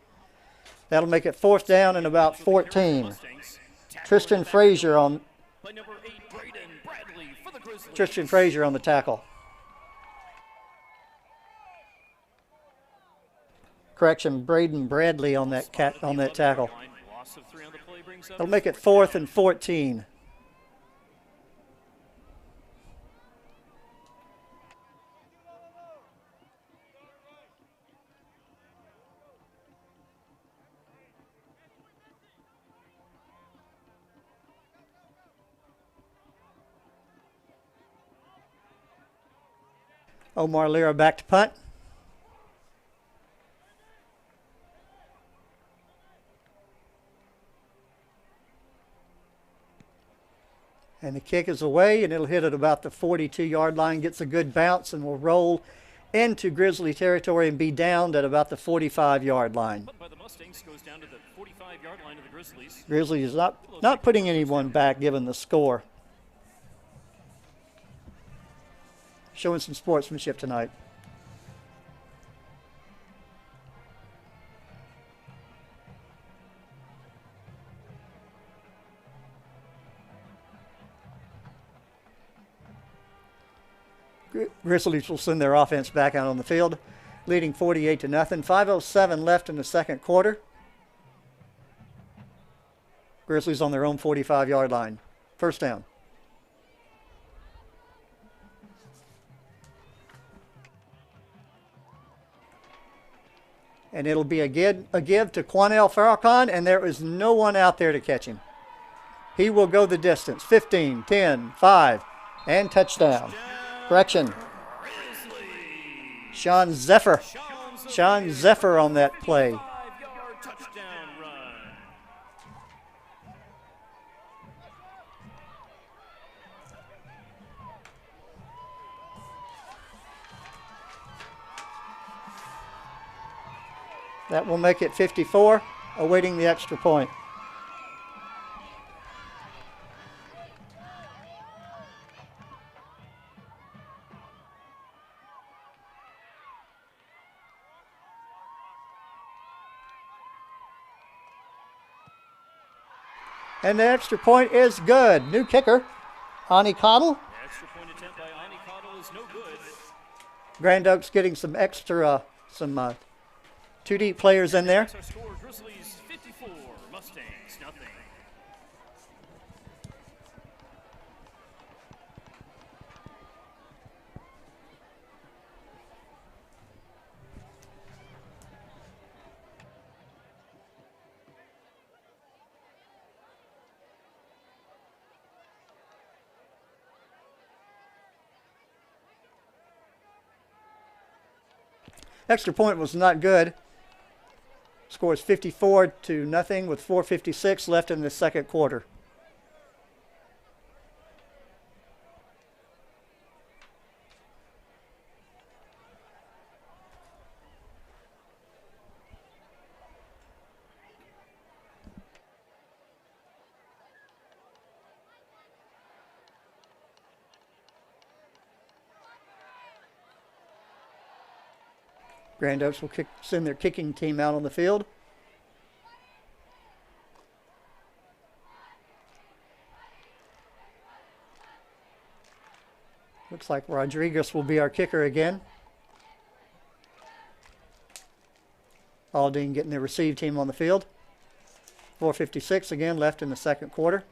That'll make it fourth down and about 14. Tristan Frazier on the tackle. Correction, Braden Bradley on that tackle. That'll make it fourth and 14. Omar Lira back to punt. And the kick is away, and it'll hit at about the 42-yard line, gets a good bounce, and will roll into Grizzly territory and be downed at about the 45-yard line. By the Mustangs goes down to the 45-yard line of the Grizzlies. Grizzlies not putting anyone back given the score. Showing some sportsmanship tonight. Grizzlies will send their offense back out on the field, leading 48 to nothing. 5:07 left in the second quarter. Grizzlies on their own 45-yard line. First down. And it'll be a give to Quanell Farrakhan, and there is no one out there to catch him. He will go the distance. 15, 10, 5, and touchdown. Correction. Sean Zephyr. Sean Zephyr on that play. 5-yard touchdown run. That will make it 54, awaiting the extra point. And the extra point is good. New kicker, Ani Cottle. The extra point attempt by Ani Cottle is no good. Grand Oaks getting some extra, two deep players in there. Our score, Grizzlies 54, Mustangs nothing. Extra point was not good. Score is 54 to nothing with 4:56 left in the second quarter. Grand Oaks will send their kicking team out on the field. Looks like Rodriguez will be our kicker again. Aldine getting the receive team on the field. 4:56 again left in the second quarter.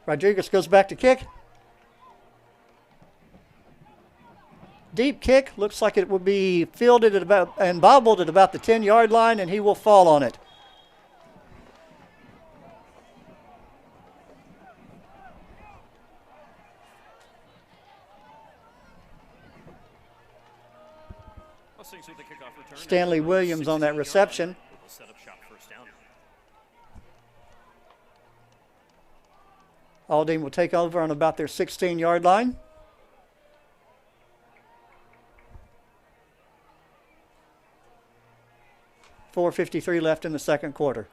Rodriguez goes back to kick. Deep kick. Looks like it would be fielded at about and bobbled at about the 10-yard line, and he will fall on it. Stanley Williams on that reception. Aldine will take over on about their 16-yard line. .453 left in the second quarter.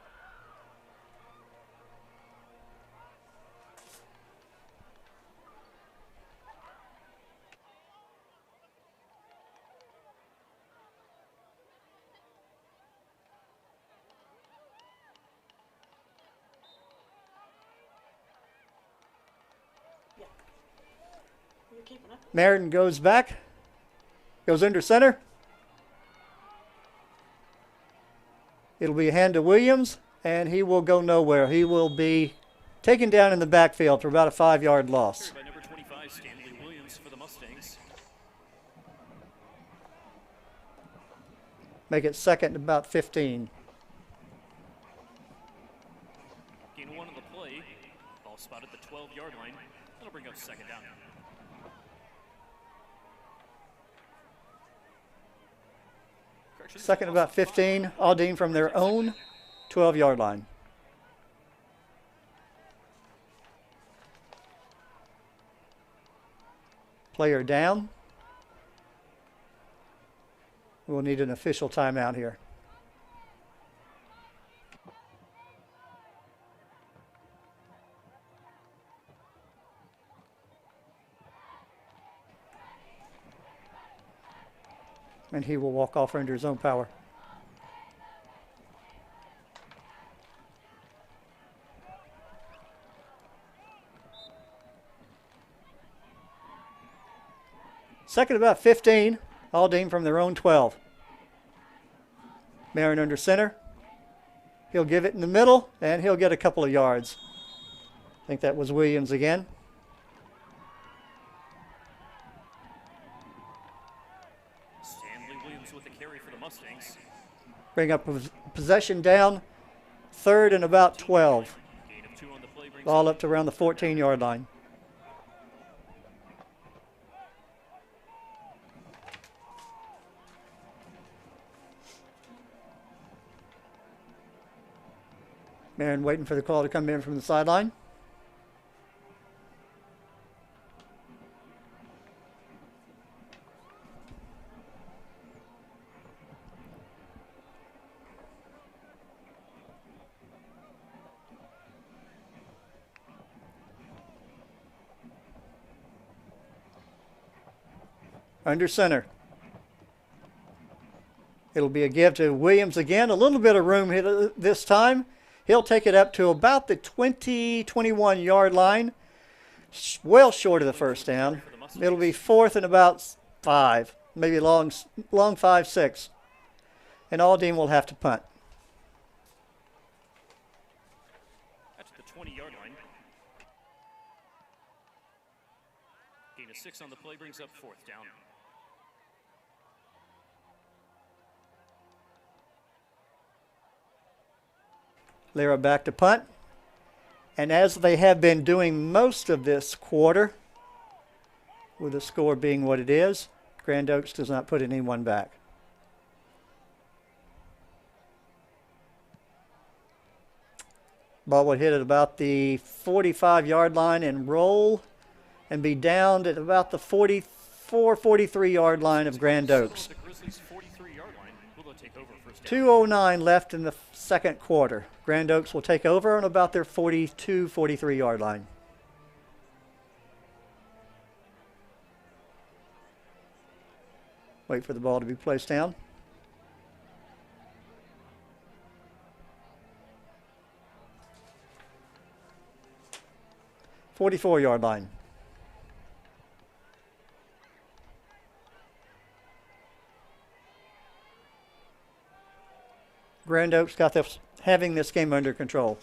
Meriden goes back, goes under center. It'll be a hand to Williams, and he will go nowhere. He will be taken down in the backfield for about a 5-yard loss. By number 25, Stanley Williams for the Mustangs. Make it second and about 15. Gain 1 on the play. Ball spotted at the 12-yard line. That'll bring up second down. Second about 15. Aldine from their own 12-yard line. Player down. We'll need an official timeout here. And he will walk off under his own power. Second about 15. Aldine from their own 12. Marin under center. He'll give it in the middle, and he'll get a couple of yards. I think that was Williams again. Bring up possession down. Third and about 12. Ball up to around the 14-yard line. Marin waiting for the call to come in from the sideline. Under center. It'll be a give to Williams again. A little bit of room this time. He'll take it up to about the 20, 21-yard line. Well short of the first down. It'll be fourth and about 5. Maybe long 5, 6. And Aldine will have to punt. That's the 20-yard line. Gain of 6 on the play brings up fourth down. Lyra back to punt. And as they have been doing most of this quarter, with the score being what it is, Grand Oaks does not put anyone back. Ball would hit at about the 45-yard line and roll and be down at about the 44, 43-yard line of Grand Oaks. The Grizzlies' 43-yard line. Will they take over first down? 2:09 left in the second quarter. Grand Oaks will take over on about their 42, 43-yard line. Wait for the ball to be placed down. "44-yard line." Grand Oaks got having this game under control.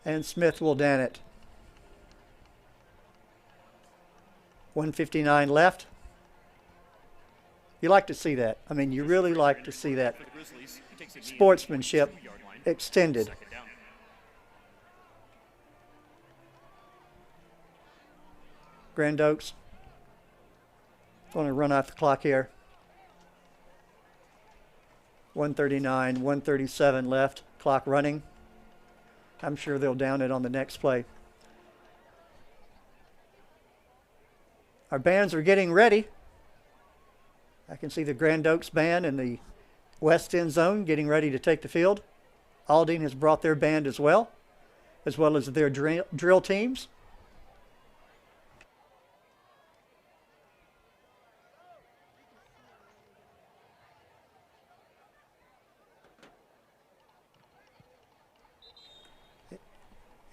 And Smith will dan it. 1:59 left. You like to see that. I mean, you really like to see that sportsmanship extended. Grand Oaks going to run out the clock here. 1:39, 1:37 left. Clock running. I'm sure they'll down it on the next play. Our bands are getting ready. I can see the Grand Oaks band in the west end zone getting ready to take the field. Aldine has brought their band as well as their drill teams.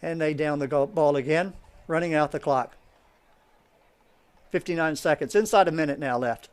And they down the ball again, running out the clock. 59 seconds, inside a minute now left.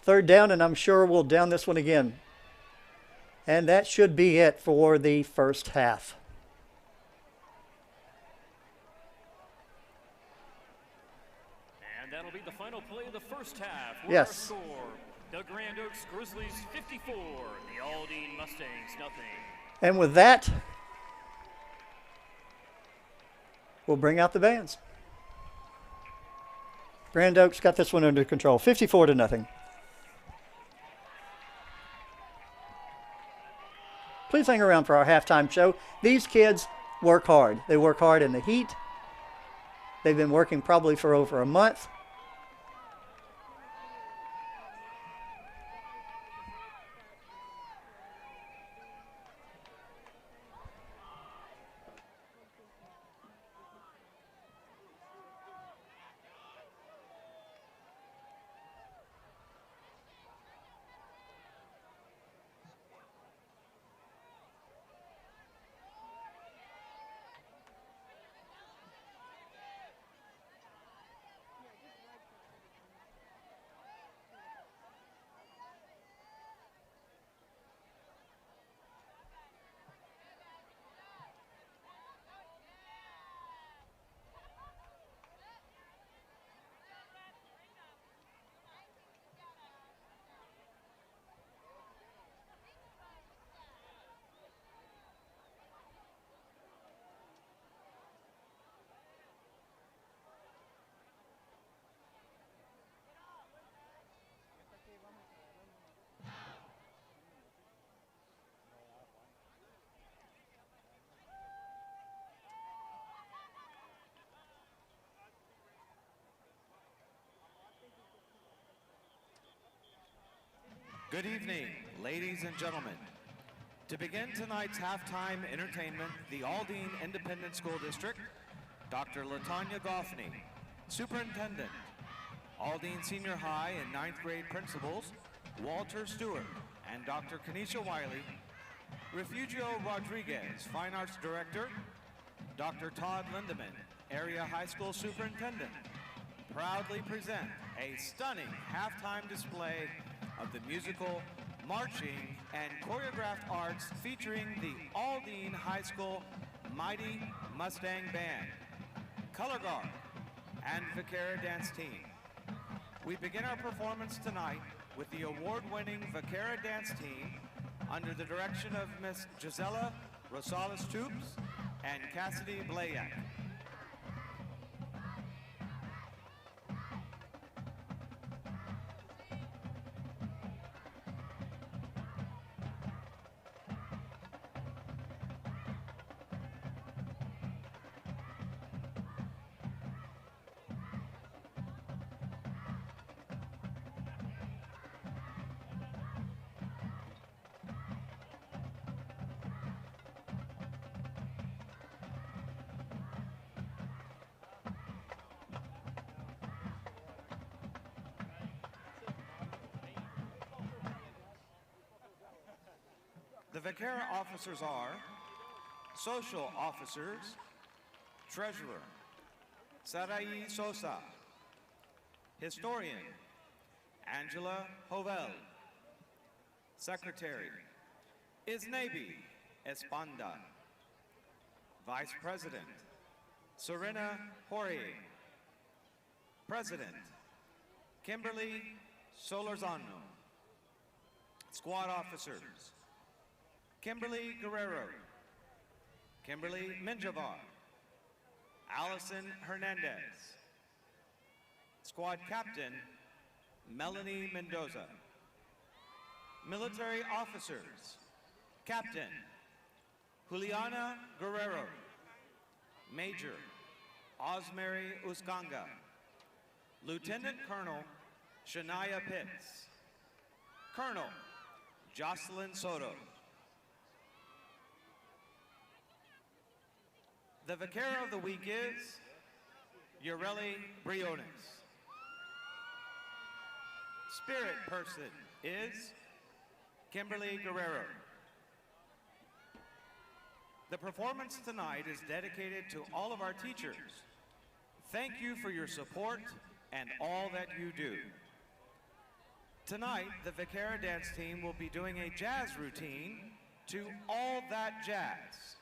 Third down, and I'm sure we'll down this one again. And that should be it for the first half. And that'll be the final play of the first half. Yes. Our score, the Grand Oaks Grizzlies 54, the Aldine Mustangs nothing. And with that, we'll bring out the bands. Grand Oaks got this one under control, 54-0. Please hang around for our halftime show. These kids work hard. They work hard in the heat. They've been working probably for over a month. Good evening, ladies and gentlemen. To begin tonight's halftime entertainment, the Aldine Independent School District, Dr. LaTanya Goffney, Superintendent, Aldine Senior High and 9th grade principals, Walter Stewart and Dr. Kenesha Wiley, Refugio Rodriguez, Fine Arts Director, Dr. Todd Lindeman, Area High School Superintendent, proudly present a stunning halftime display of the musical marching, and choreographed arts featuring the Aldine High School Mighty Mustang Band, Color Guard, and Vaquera Dance Team. We begin our performance tonight with the award-winning Vaquera Dance Team under the direction of Miss Gisela Rosales-Tubes and Cassidy Blayak. The Vaquera officers are Social Officers, Treasurer, Sarai Sosa, Historian, Angela Hovel, Secretary, Isnabi Espanda, Vice President, Serena Jorge, President, Kimberly Solorzano, Squad Officers, Kimberly Guerrero, Kimberly Minjavar, Allison Hernandez, Squad Captain Melanie Mendoza, Military Officers, Captain Juliana Guerrero, Major Osmary Uscanga, Lieutenant Colonel Shania Pitts, Colonel Jocelyn Soto. The Vaquera of the Week is Ureli Briones. Spirit Person is Kimberly Guerrero. The performance tonight is dedicated to all of our teachers. Thank you for your support and all that you do. Tonight, the Vaquera Dance Team will be doing a jazz routine to All That Jazz.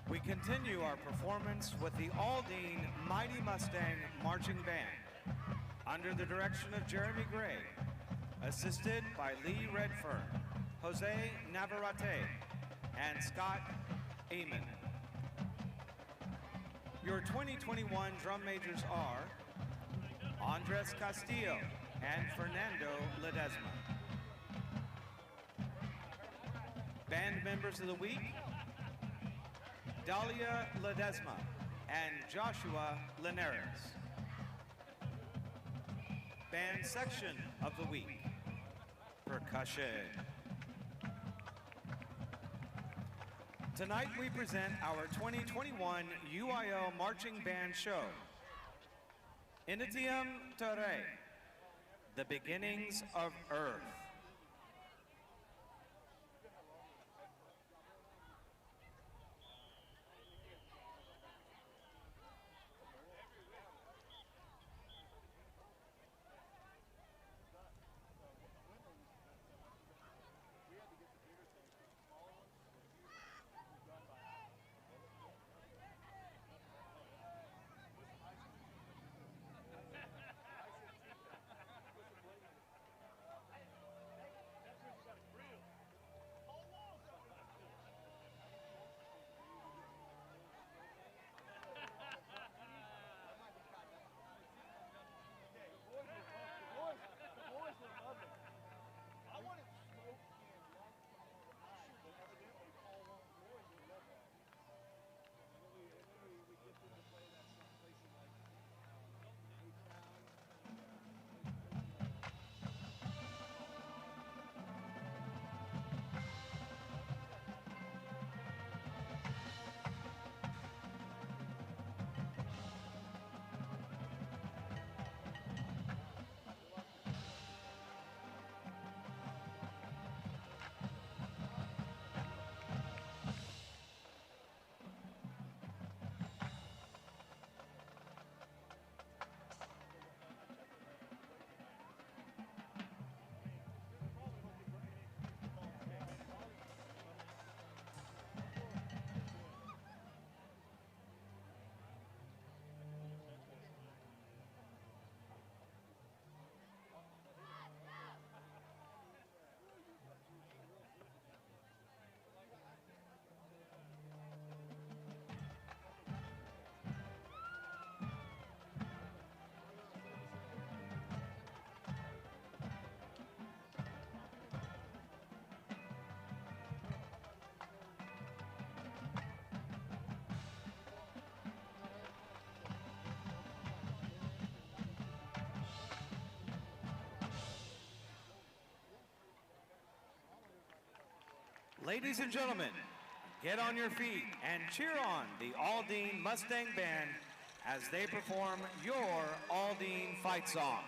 We continue our performance with the Aldine Mighty Mustang Marching Band under the direction of Jeremy Gray, assisted by Lee Redfern, Jose Navarrete, and Scott Amon. Your 2021 drum majors are Andres Castillo and Fernando Ledesma. Band members of the week, Dalia Ledesma and Joshua Linares. Band section of the week, percussion. Tonight we present our 2021 UIL Marching Band Show, Initium Terrae, the beginnings of Earth. Ladies and gentlemen, get on your feet and cheer on the Aldine Mustang Band as they perform your Aldine fight song.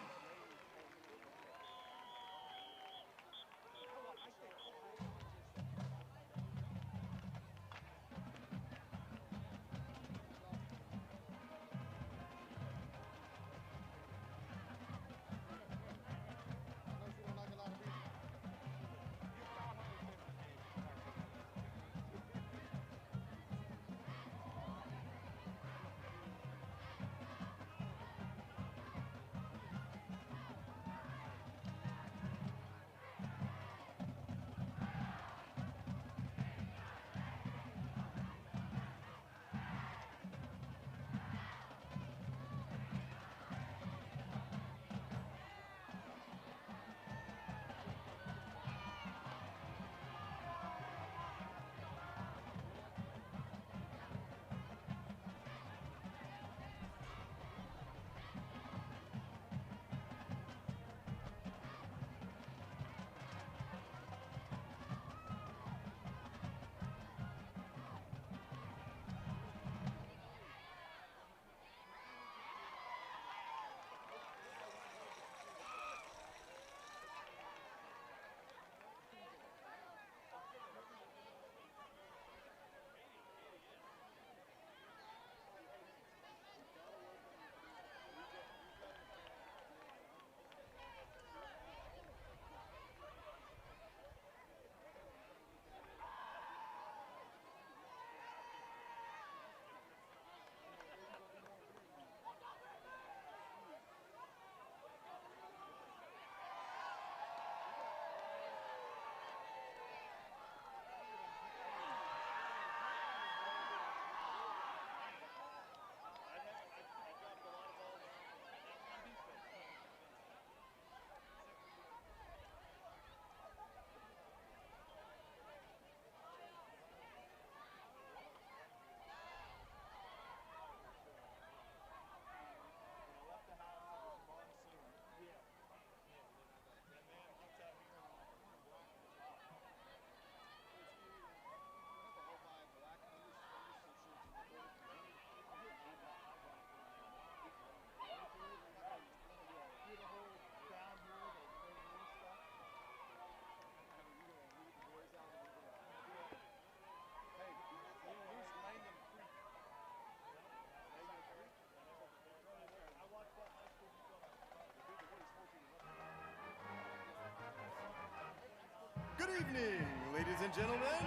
Good evening, ladies and gentlemen.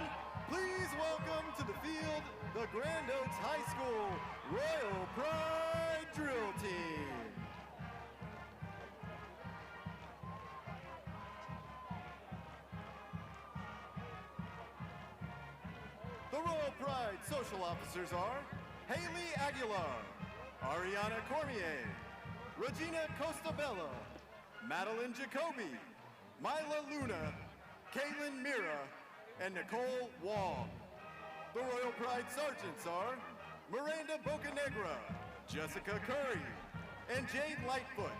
Please welcome to the field the Grand Oaks High School Royal Pride Drill Team. The Royal Pride social officers are Haley Aguilar, Ariana Cormier, Regina Costabella, Madeline Jacoby, Mila Luna, Kaylin Mira, and Nicole Wong. The Royal Pride Sergeants are Miranda Bocanegra, Jessica Curry, and Jade Lightfoot.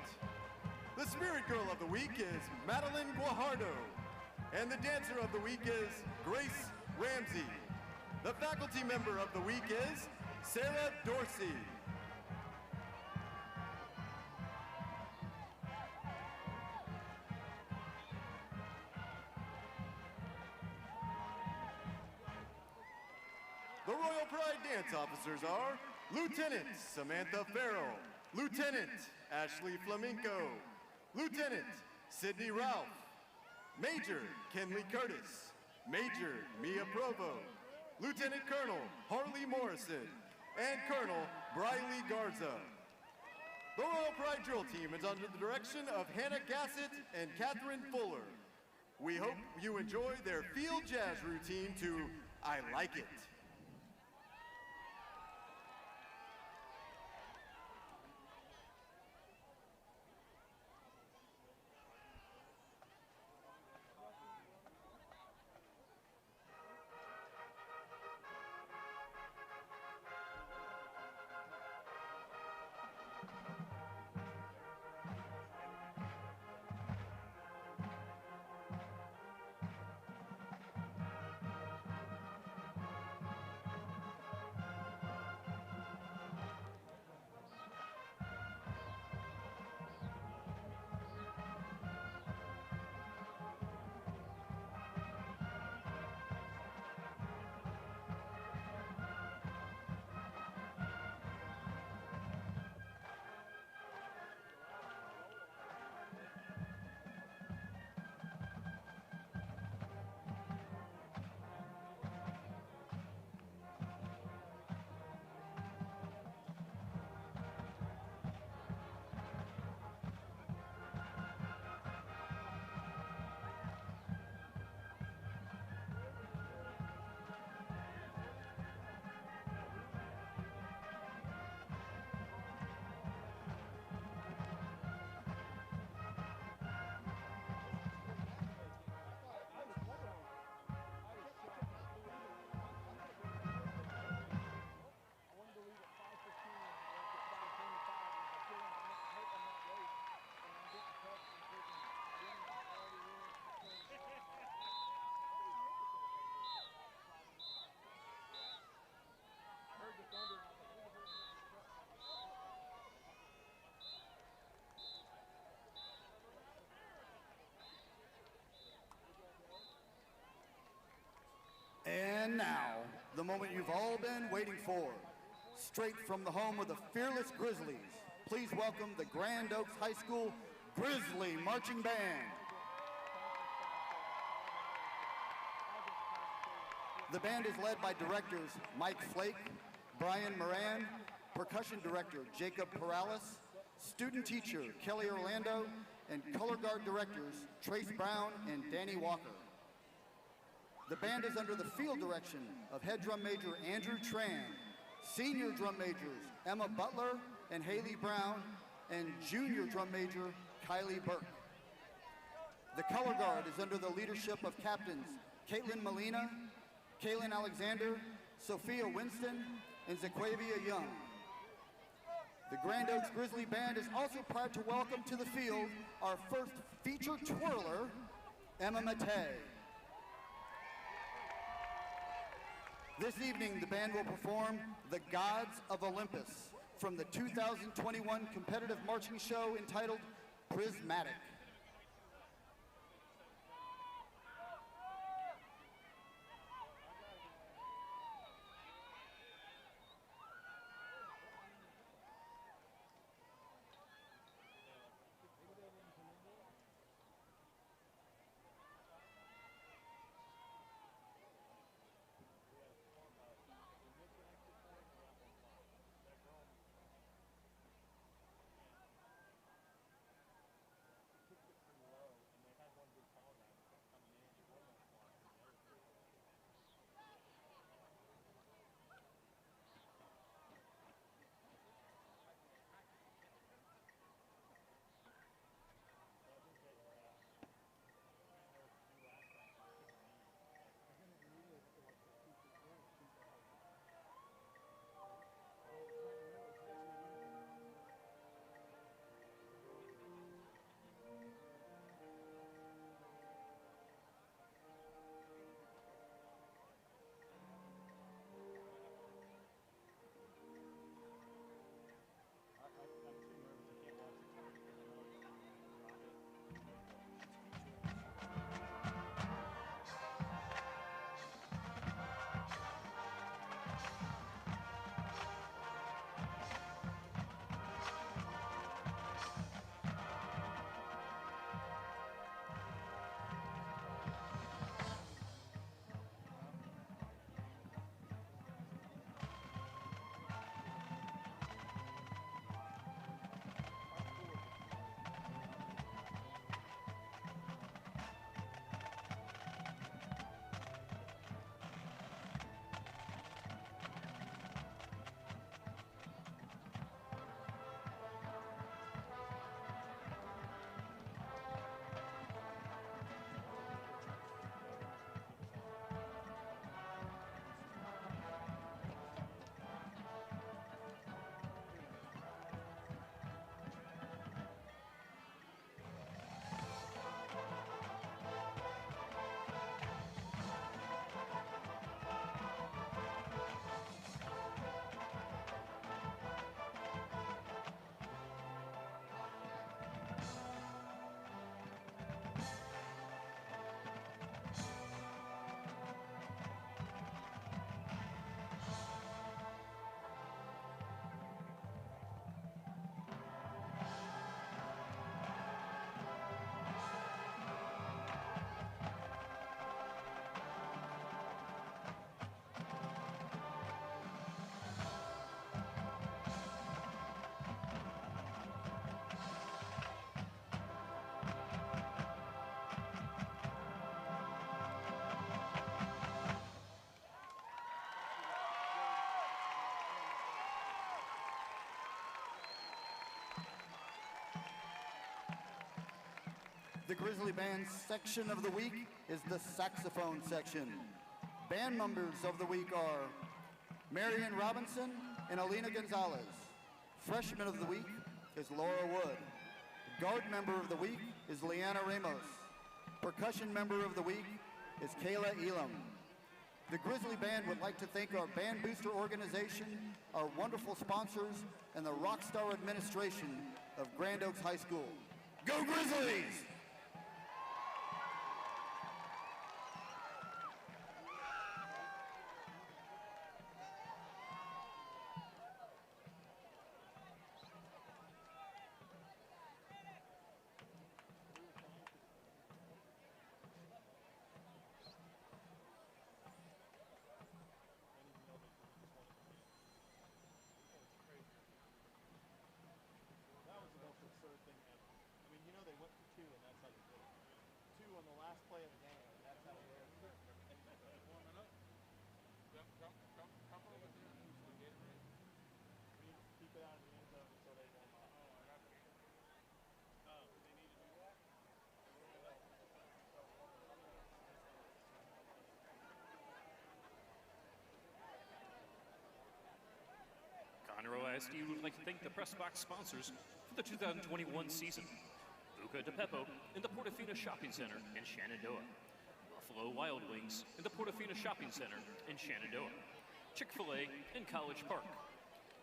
The Spirit Girl of the Week is Madeline Guajardo, and the Dancer of the Week is Grace Ramsey. The Faculty Member of the Week is Sarah Dorsey. The Royal Pride Dance Officers are Lieutenant Samantha Farrell, Lieutenant Ashley Flamenco, Lieutenant Sydney Ralph, Major Kenley Curtis, Major Mia Provo, Lieutenant Colonel Harley Morrison, and Colonel Briley Garza. The Royal Pride Drill Team is under the direction of Hannah Gassett and Catherine Fuller. We hope you enjoy their field jazz routine to I Like It. And now, the moment you've all been waiting for. Straight from the home of the Fearless Grizzlies, please welcome the Grand Oaks High School Grizzly Marching Band. The band is led by directors Mike Flake, Brian Moran, percussion director Jacob Perales, student teacher Kelly Orlando, and color guard directors Trace Brown and Danny Walker. The band is under the field direction of head drum major Andrew Tran, senior drum majors Emma Butler and Haley Brown, and junior drum major Kylie Burke. The color guard is under the leadership of captains Caitlin Molina, Kaylin Alexander, Sophia Winston, and Zaquavia Young. The Grand Oaks Grizzly Band is also proud to welcome to the field our first feature twirler, Emma Matei. This evening, the band will perform The Gods of Olympus from the 2021 competitive marching show entitled Prismatic. The Grizzly Band section of the week is the saxophone section. Band members of the week are Marion Robinson and Alina Gonzalez. Freshman of the week is Laura Wood. Guard member of the week is Leanna Ramos. Percussion member of the week is Kayla Elam. The Grizzly Band would like to thank our band booster organization, our wonderful sponsors, and the rockstar administration of Grand Oaks High School. Go Grizzlies! Conroe ISD would like to thank the press box sponsors for the 2021 season. Buca de Beppo in the Portofino Shopping Center in Shenandoah. Buffalo Wild Wings in the Portofino Shopping Center in Shenandoah. Chick-fil-A in College Park.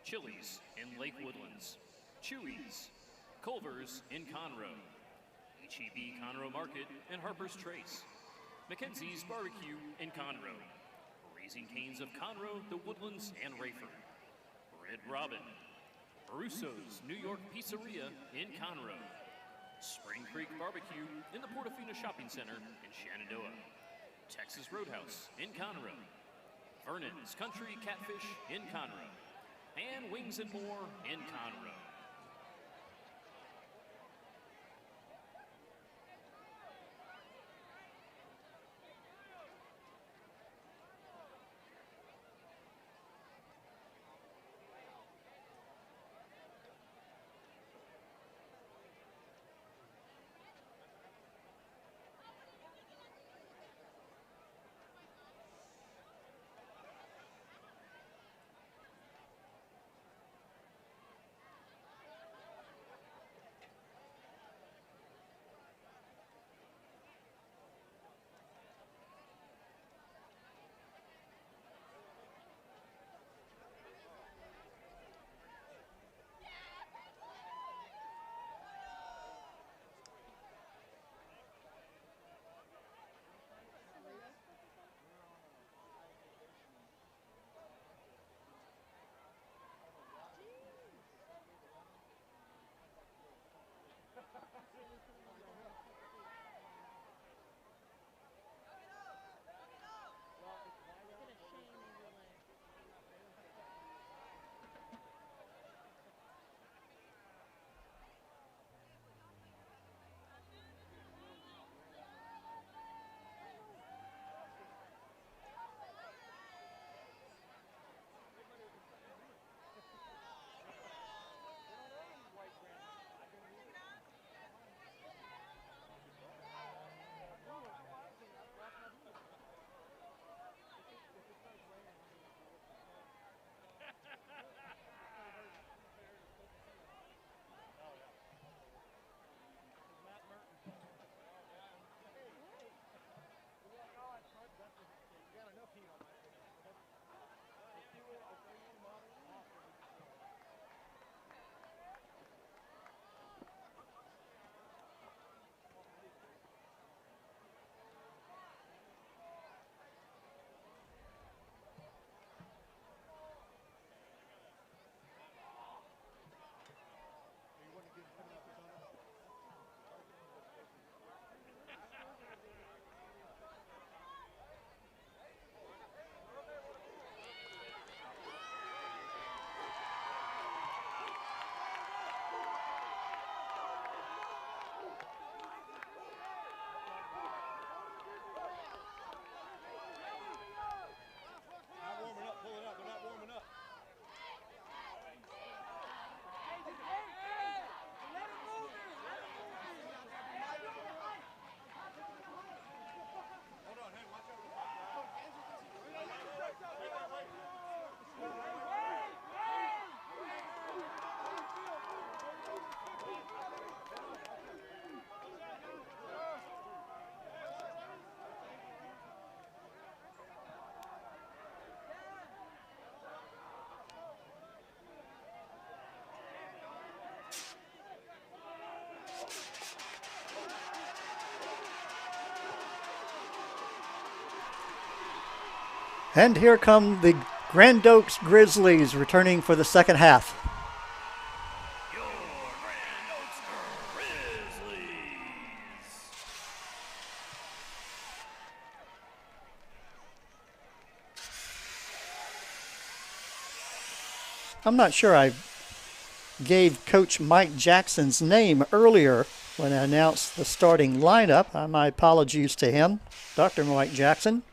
Chili's in Lake Woodlands. Chewy's. Culver's in Conroe. HEB Conroe Market and Harper's Trace. Mackenzie's Barbecue in Conroe. Raising Cane's of Conroe, the Woodlands, and Rayford. Red Robin. Barusso's New York Pizzeria in Conroe. Spring Creek Barbecue in the Portofino Shopping Center in Shenandoah. Texas Roadhouse in Conroe. Vernon's Country Catfish in Conroe. And Wings and More in Conroe. And here come the Grand Oaks Grizzlies returning for the second half. Your Grand Oaks Grizzlies. I'm not sure I gave Coach Mike Jackson's name earlier when I announced the starting lineup. My apologies to him, Dr. Mike Jackson.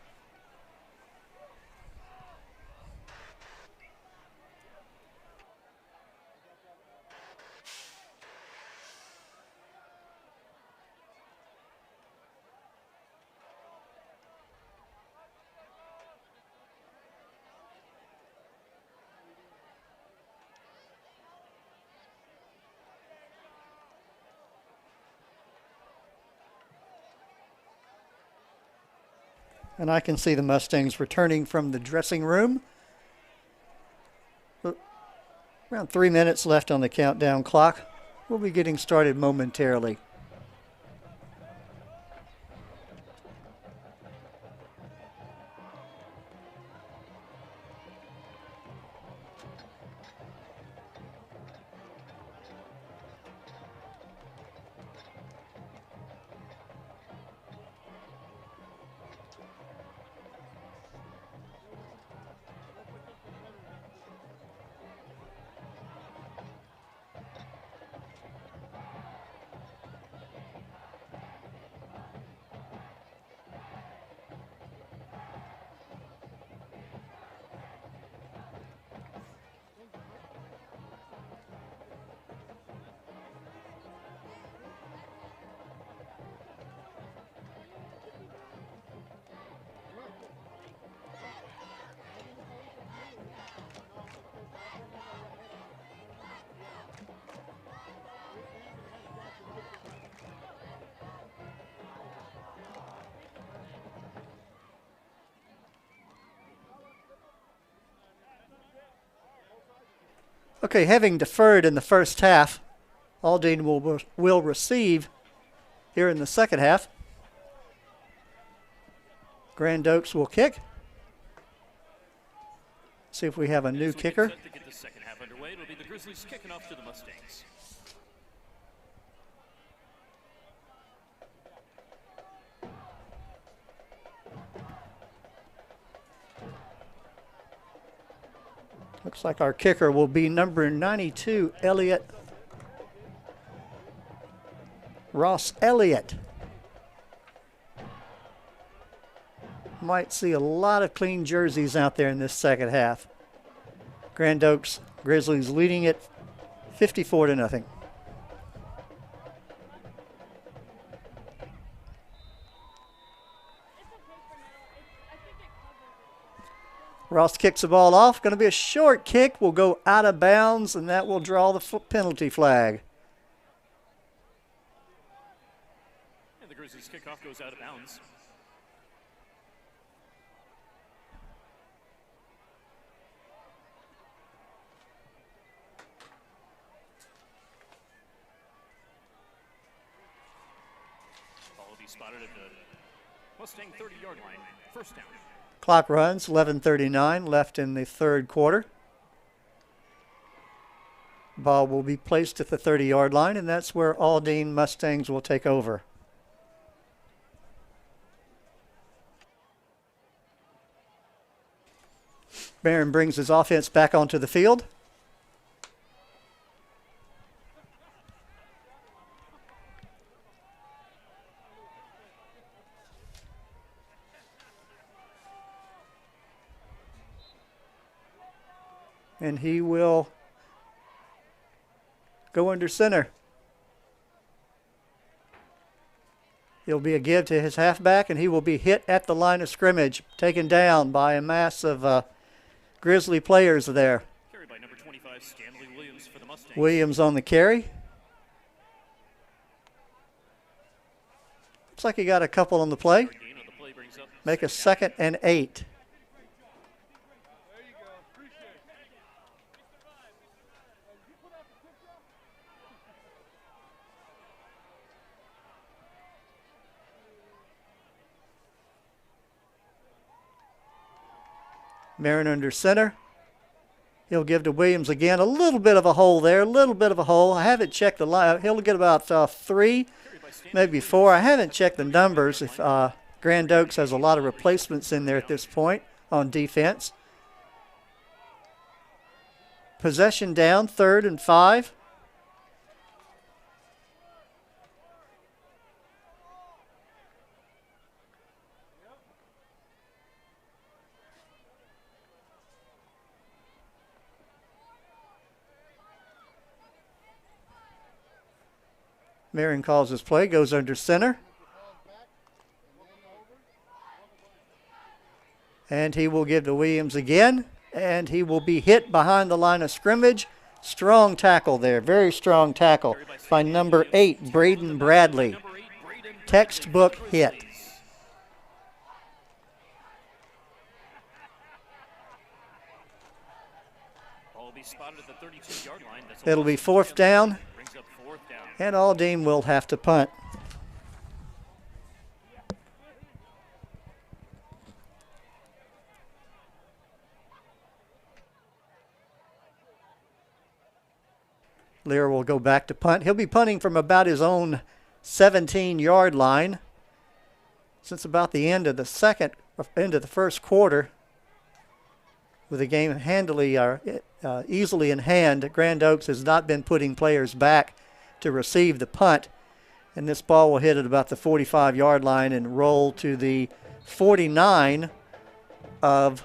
And I can see the Mustangs returning from the dressing room. Around 3 minutes left on the countdown clock. We'll be getting started momentarily. Okay, having deferred in the first half, Aldine will receive here in the second half. Grand Oaks will kick. See if we have a new kicker. Set to get the second half underway. It'll be the Grizzlies kicking off to the Mustangs. Looks like our kicker will be number 92, Ross Elliott. Might see a lot of clean jerseys out there in this second half. Grand Oaks Grizzlies leading it 54-0. Ross kicks the ball off. Going to be a short kick. Will go out of bounds, and that will draw the penalty flag. And the Grizzlies kickoff goes out of bounds. Ball will be spotted at the Mustang 30-yard line. First down. Clock runs, 11:39 left in the third quarter. Ball will be placed at the 30-yard line, and that's where Aldine Mustangs will take over. Barron brings his offense back onto the field. And he will go under center. It'll be a give to his halfback, and he will be hit at the line of scrimmage, taken down by a mass of Grizzly players there. Carried by number 25, Stanley Williams for the Mustangs. Williams on the carry. Looks like he got a couple on the play. Make a 2nd and 8. Marin under center. He'll give to Williams again. A little bit of a hole there, a little bit of a hole. I haven't checked the line. He'll get about 3, maybe 4. I haven't checked the numbers if Grand Oaks has a lot of replacements in there at this point on defense. Possession down, 3rd and 5. Marion calls his play, goes under center. And he will give to Williams again. And he will be hit behind the line of scrimmage. Strong tackle there, very strong tackle by number 8, Braden Bradley. Textbook hit. It'll be 4th down. And Aldine will have to punt. Lear will go back to punt. He'll be punting from about his own 17-yard line. Since about the end of the first quarter, with the game handily easily in hand, Grand Oaks has not been putting players back to receive the punt, and this ball will hit at about the 45-yard line and roll to the 49 of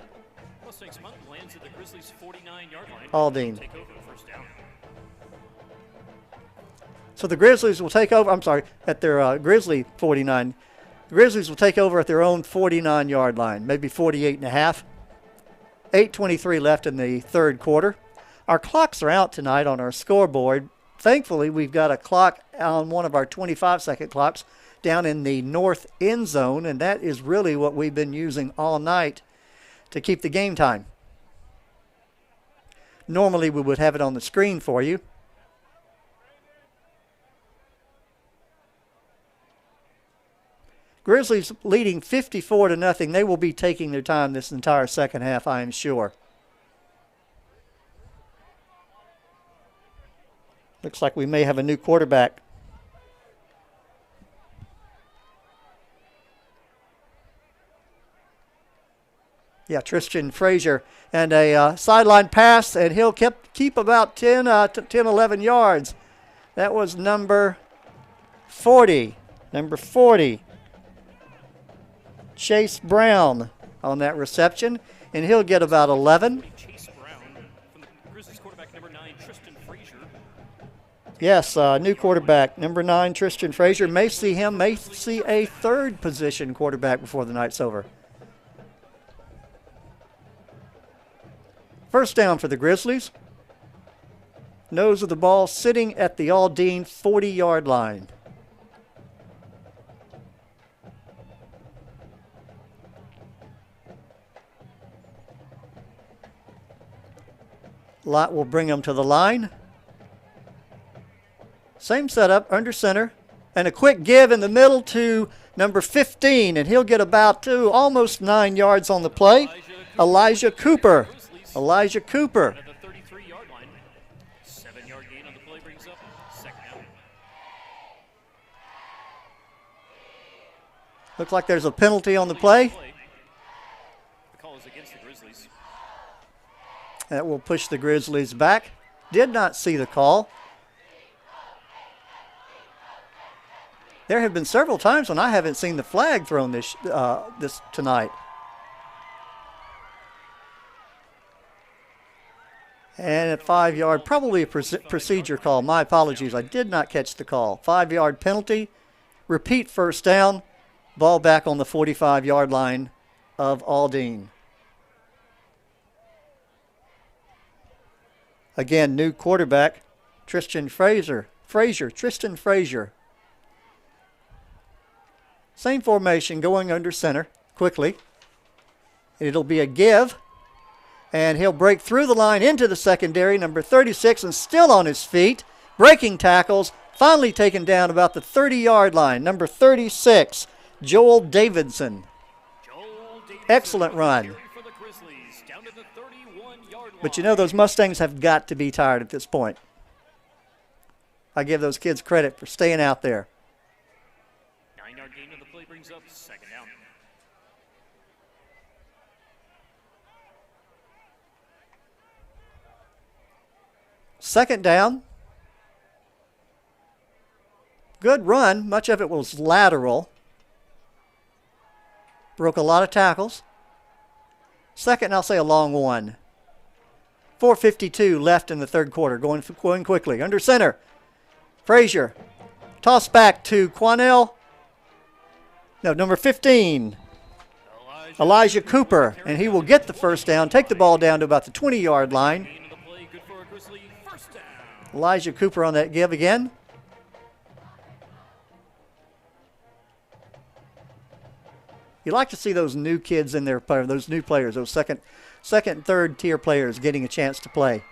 Aldine. So the Grizzlies will take over, at their Grizzly 49. The Grizzlies will take over at their own 49-yard line, maybe 48 and a half. 8:23 left in the third quarter. Our clocks are out tonight on our scoreboard. Thankfully, we've got a clock on one of our 25-second clocks down in the north end zone, and that is really what we've been using all night to keep the game time. Normally, we would have it on the screen for you. Grizzlies leading 54-0. They will be taking their time this entire second half, I am sure. Looks like we may have a new quarterback. Yeah, Tristan Frazier. And a sideline pass, and he'll keep about 11 yards. That was number 40. Number 40. Chase Brown on that reception, and he'll get about 11. Chase Brown from the Grizzlies quarterback number 9, Tristan Frazier. Yes, new quarterback number 9, Tristan Frazier. May see a third position quarterback before the night's over. First down for the Grizzlies. Nose of the ball sitting at the Aldine 40-yard line. Lott will bring them to the line. Same setup, under center. And a quick give in the middle to number 15. And he'll get about almost 9 yards on the play. Elijah Cooper. Elijah Cooper. At the 33-yard line. 7-yard gain on the play brings up second down. Looks like there's a penalty on the play. The call is against the Grizzlies. That will push the Grizzlies back. Did not see the call. There have been several times when I haven't seen the flag thrown this tonight. And a 5-yard, probably a procedure call. My apologies, I did not catch the call. 5-yard penalty. Repeat first down. Ball back on the 45-yard line of Aldine. Again, new quarterback, Tristan Frazier. Tristan Frazier. Same formation, going under center quickly. It'll be a give, and he'll break through the line into the secondary, number 36, and still on his feet. Breaking tackles, finally taken down about the 30-yard line, number 36, Joel Davidson. Excellent run. For the Grizzlies, down to But you know, those Mustangs have got to be tired at this point. I give those kids credit for staying out there. 9-yard gain of the play brings up second down. Second down. Good run. Much of it was lateral. Broke a lot of tackles. Second, I'll say a long one. 4:52 left in the third quarter. Going quickly. Under center. Frazier. Toss back to Quanell. No, number 15. Elijah Cooper. And he will get the first down. Take the ball down to about the 20-yard line. Gain of the play, good for a Grizzly first down. Elijah Cooper on that give again. You like to see those new kids in there, those new players, those second and third tier players getting a chance to play.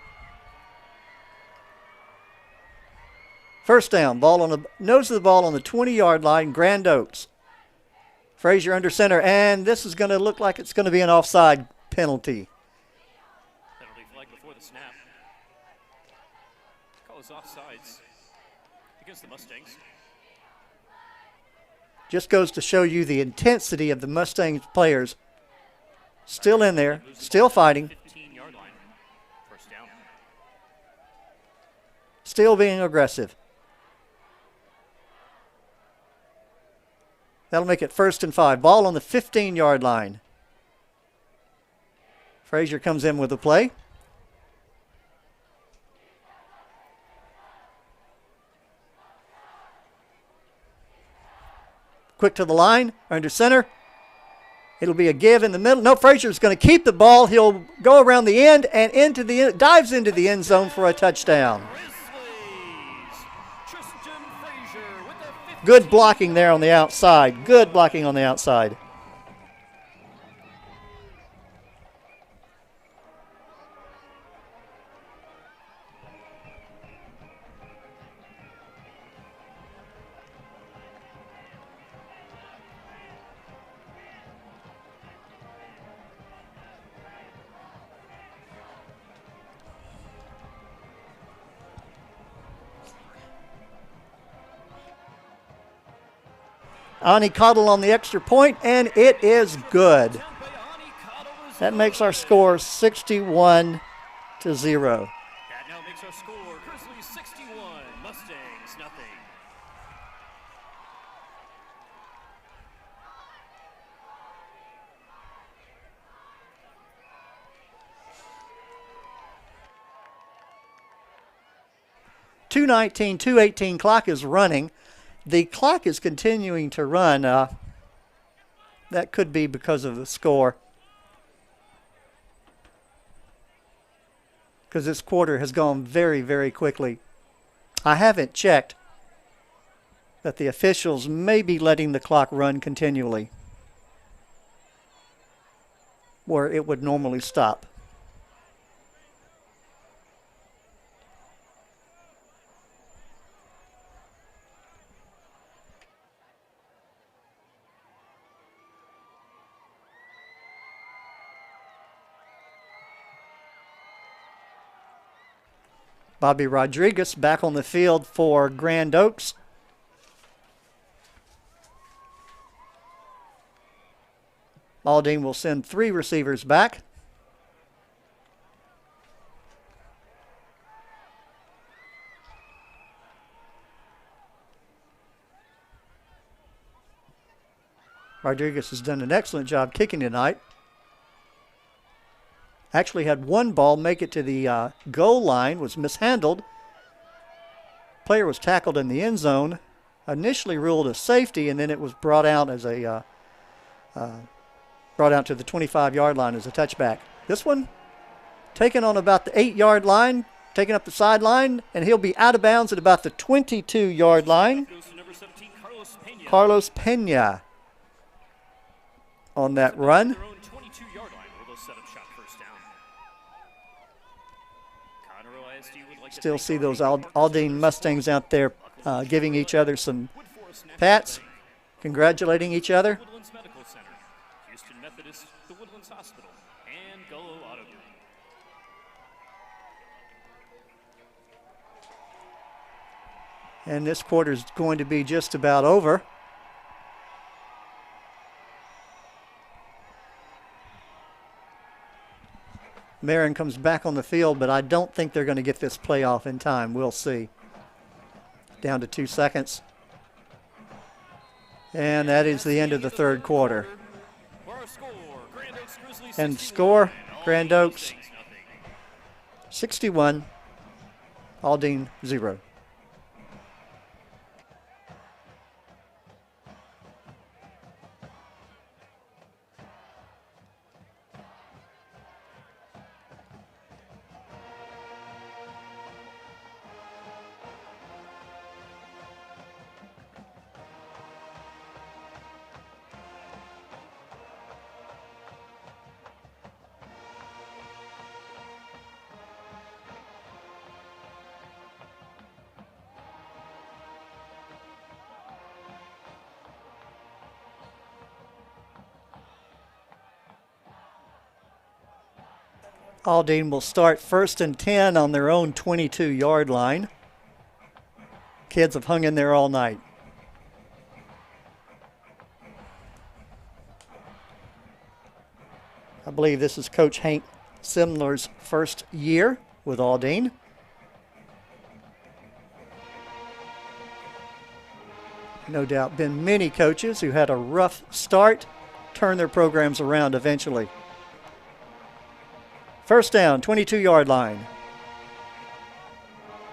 First down, ball on the nose of the ball on the 20-yard line, Grand Oaks. Frazier under center, and this is going to look like it's going to be an offside penalty. Penalty flag before the snap. Call is offsides against the Mustangs. Just goes to show you the intensity of the Mustangs players. Still in there, still fighting, 15-yard line. First down. still being aggressive. That'll make it 1st and 5. Ball on the 15-yard line. Frazier comes in with the play. Quick to the line, under center. It'll be a give in the middle. No, Frazier's going to keep the ball. He'll go around the end and dives into the end zone for a touchdown. Good blocking there on the outside. Good blocking on the outside. Ani Cottle on the extra point, and it is good. That makes our score 61-0. That now makes our score Grizzlies 61, Mustangs nothing. .219, 2:18 clock is running. The clock is continuing to run. That could be because of the score. Because this quarter has gone very, very quickly. I haven't checked, but the officials may be letting the clock run continually, where it would normally stop. Bobby Rodriguez back on the field for Grand Oaks. Aldine will send 3 receivers back. Rodriguez has done an excellent job kicking tonight. Actually had one ball make it to the goal line, was mishandled. Player was tackled in the end zone. Initially ruled a safety, and then it was brought out as a brought out to the 25-yard line as a touchback. This one taken on about the 8-yard line, taken up the sideline, and he'll be out of bounds at about the 22-yard line. Goes to number 17, Carlos Pena on that run. Their own 22-yard line where they'll set up shop first down. Conroe ISD would like to Still thank see our those Aldine Aldine Mustangs out there giving each other some pats, congratulating each other. Woodlands Medical Center, Houston Methodist, the Woodlands Hospital, and Gullo Auto Group. And this quarter is going to be just about over. Marion comes back on the field, but I don't think they're going to get this play off in time. We'll see. Down to 2 seconds. And that is the end of the third quarter. And score, Grand Oaks 61, Aldine 0. Aldine will start 1st and 10 on their own 22-yard line. Kids have hung in there all night. I believe this is Coach Hank Simler's first year with Aldine. No doubt been many coaches who had a rough start, turn their programs around eventually. First down, 22-yard line.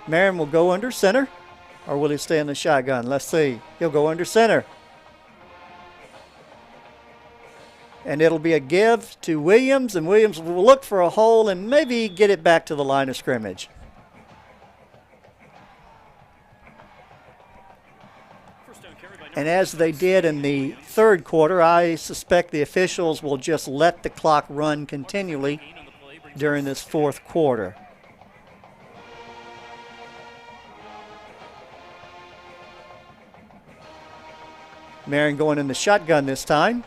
Marion will go under center, or will he stay in the shotgun? Let's see. He'll go under center. And it'll be a give to Williams, and Williams will look for a hole and maybe get it back to the line of scrimmage. And as they did in the third quarter, I suspect the officials will just let the clock run continually during this fourth quarter. Marion going in the shotgun this time.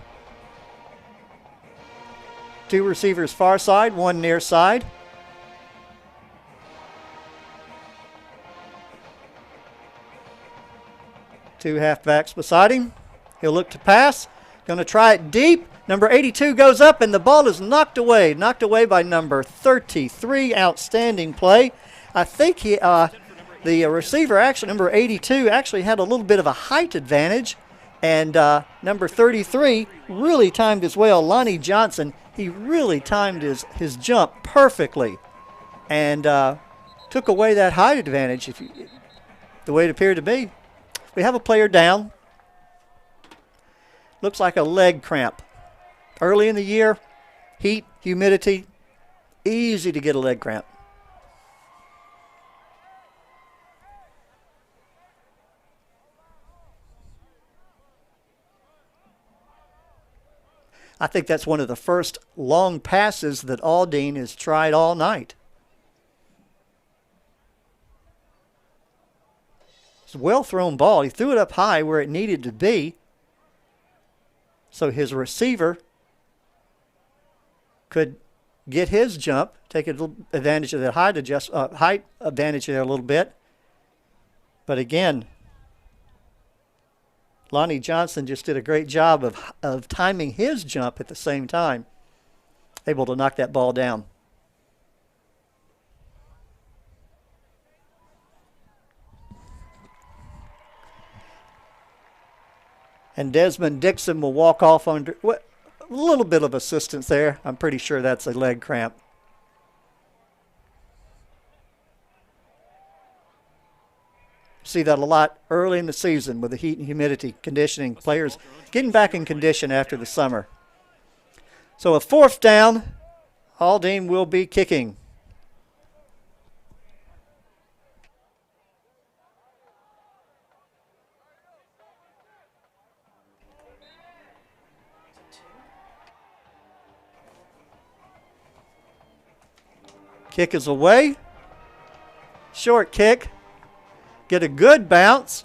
2 receivers far side, 1 near side. Two halfbacks beside him. He'll look to pass. Going to try it deep. Number 82 goes up, and the ball is knocked away. Knocked away by number 33. Outstanding play. I think the receiver, actually, number 82, actually had a little bit of a height advantage. And number 33 really timed as well. Lonnie Johnson, he really timed his jump perfectly. And took away that height advantage, the way it appeared to be. We have a player down. Looks like a leg cramp. Early in the year, heat, humidity, easy to get a leg cramp. I think that's one of the first long passes that Aldine has tried all night. It's a well-thrown ball. He threw it up high where it needed to be. So his receiver could get his jump, take advantage of that height advantage there a little bit. But again, Lonnie Johnson just did a great job of timing his jump at the same time, able to knock that ball down. And Desmond Dixon will walk off under a little bit of assistance there. I'm pretty sure that's a leg cramp. See that a lot early in the season with the heat and humidity conditioning. Players getting back in condition after the summer. So a 4th down, Aldine will be kicking. Kick is away. Short kick. Get a good bounce.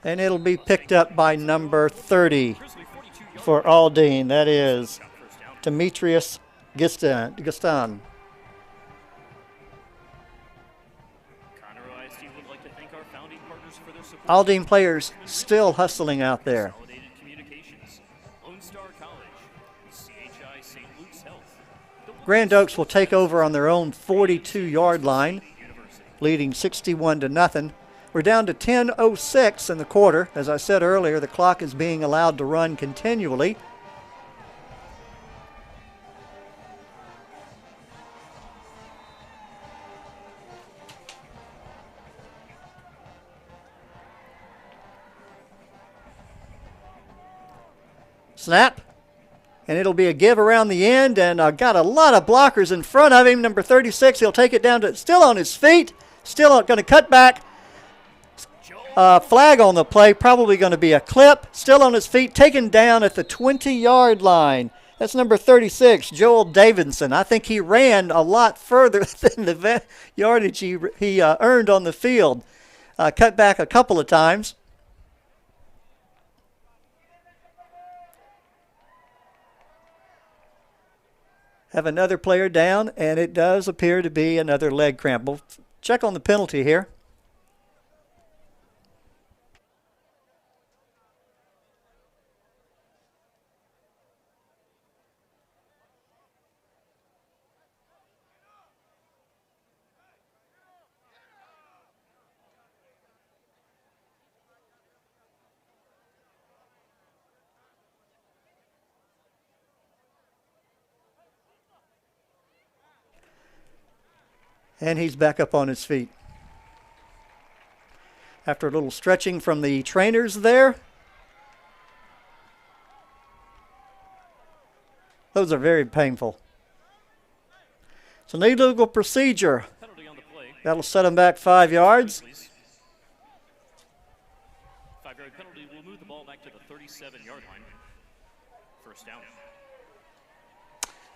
And it'll be picked up by number 30 for Aldine. That is Demetrius Gistan. team would like to thank our founding partners for their support. Aldine players still hustling out there. Consolidated Communications, Lone Star College, CHI St. Luke's Health. Grand Oaks will take over on their own 42-yard line, leading 61-0. We're down to 10:06 in the quarter. As I said earlier, the clock is being allowed to run continually. Snap. And it'll be a give around the end, and got a lot of blockers in front of him. Number 36, he'll take it down to still on his feet, still going to cut back. Flag on the play, probably going to be a clip. Still on his feet, taken down at the 20-yard line. That's number 36, Joel Davidson. I think he ran a lot further than the yardage he earned on the field. Cut back a couple of times. Have another player down, and it does appear to be another leg cramp. We'll check on the penalty here. And he's back up on his feet. After a little stretching from the trainers there. Those are very painful. So an illegal procedure. Penalty on the play. That'll set him back 5 yards. 5-yard penalty will move the ball back to the 37-yard line. First down.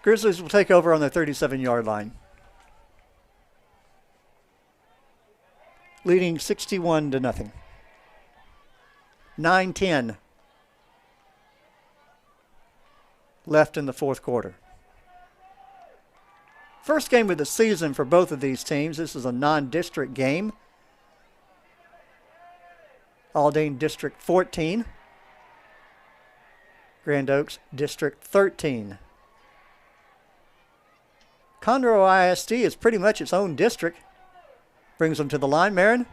Grizzlies will take over on the 37-yard line. Leading 61-0. 9-10 left in the fourth quarter. First game of the season for both of these teams. This is a non-district game. Aldine District 14. Grand Oaks District 13. Conroe ISD is pretty much its own district. Brings him to the line, Marin.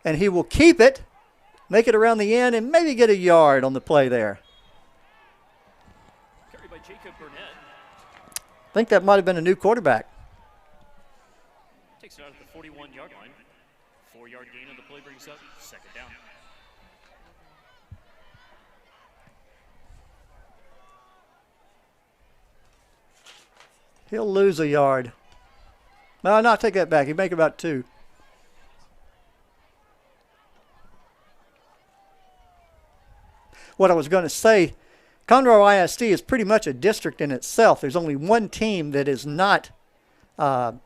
And he will keep it, make it around the end, and maybe get a yard on the play there. Carried by Jacob Burnett. I think that might have been a new quarterback. Takes it out at the 41-yard line. 4-yard gain on the play brings up second down. He'll lose a yard. No, take that back. He'd make about 2. What I was going to say, Conroe ISD is pretty much a district in itself. There's only one team that is not NCISD,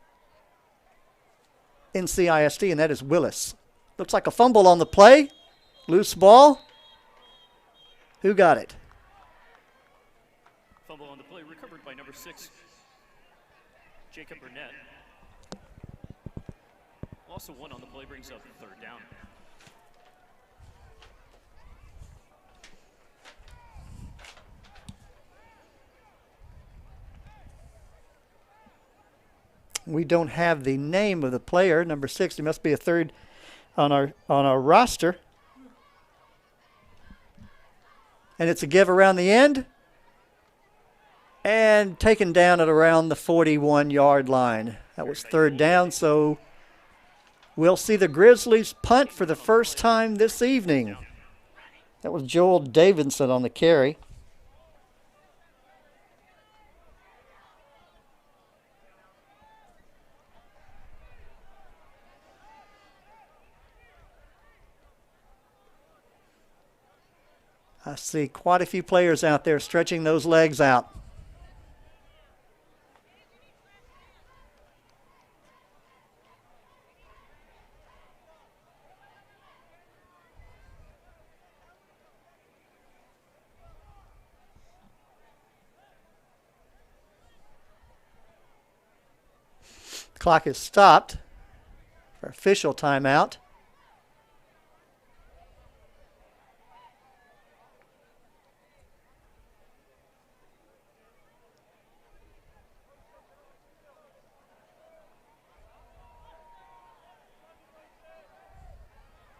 and that is Willis. Looks like a fumble on the play. Loose ball. Who got it? Fumble on the play recovered by number 6, Jacob Burnett. Also one on the play brings up third down. We don't have the name of the player, number 6. He must be a third on our roster. And it's a give around the end. And taken down at around the 41-yard line. That was third down, so we'll see the Grizzlies punt for the first time this evening. That was Joel Davidson on the carry. I see quite a few players out there stretching those legs out. Clock is stopped. for official timeout.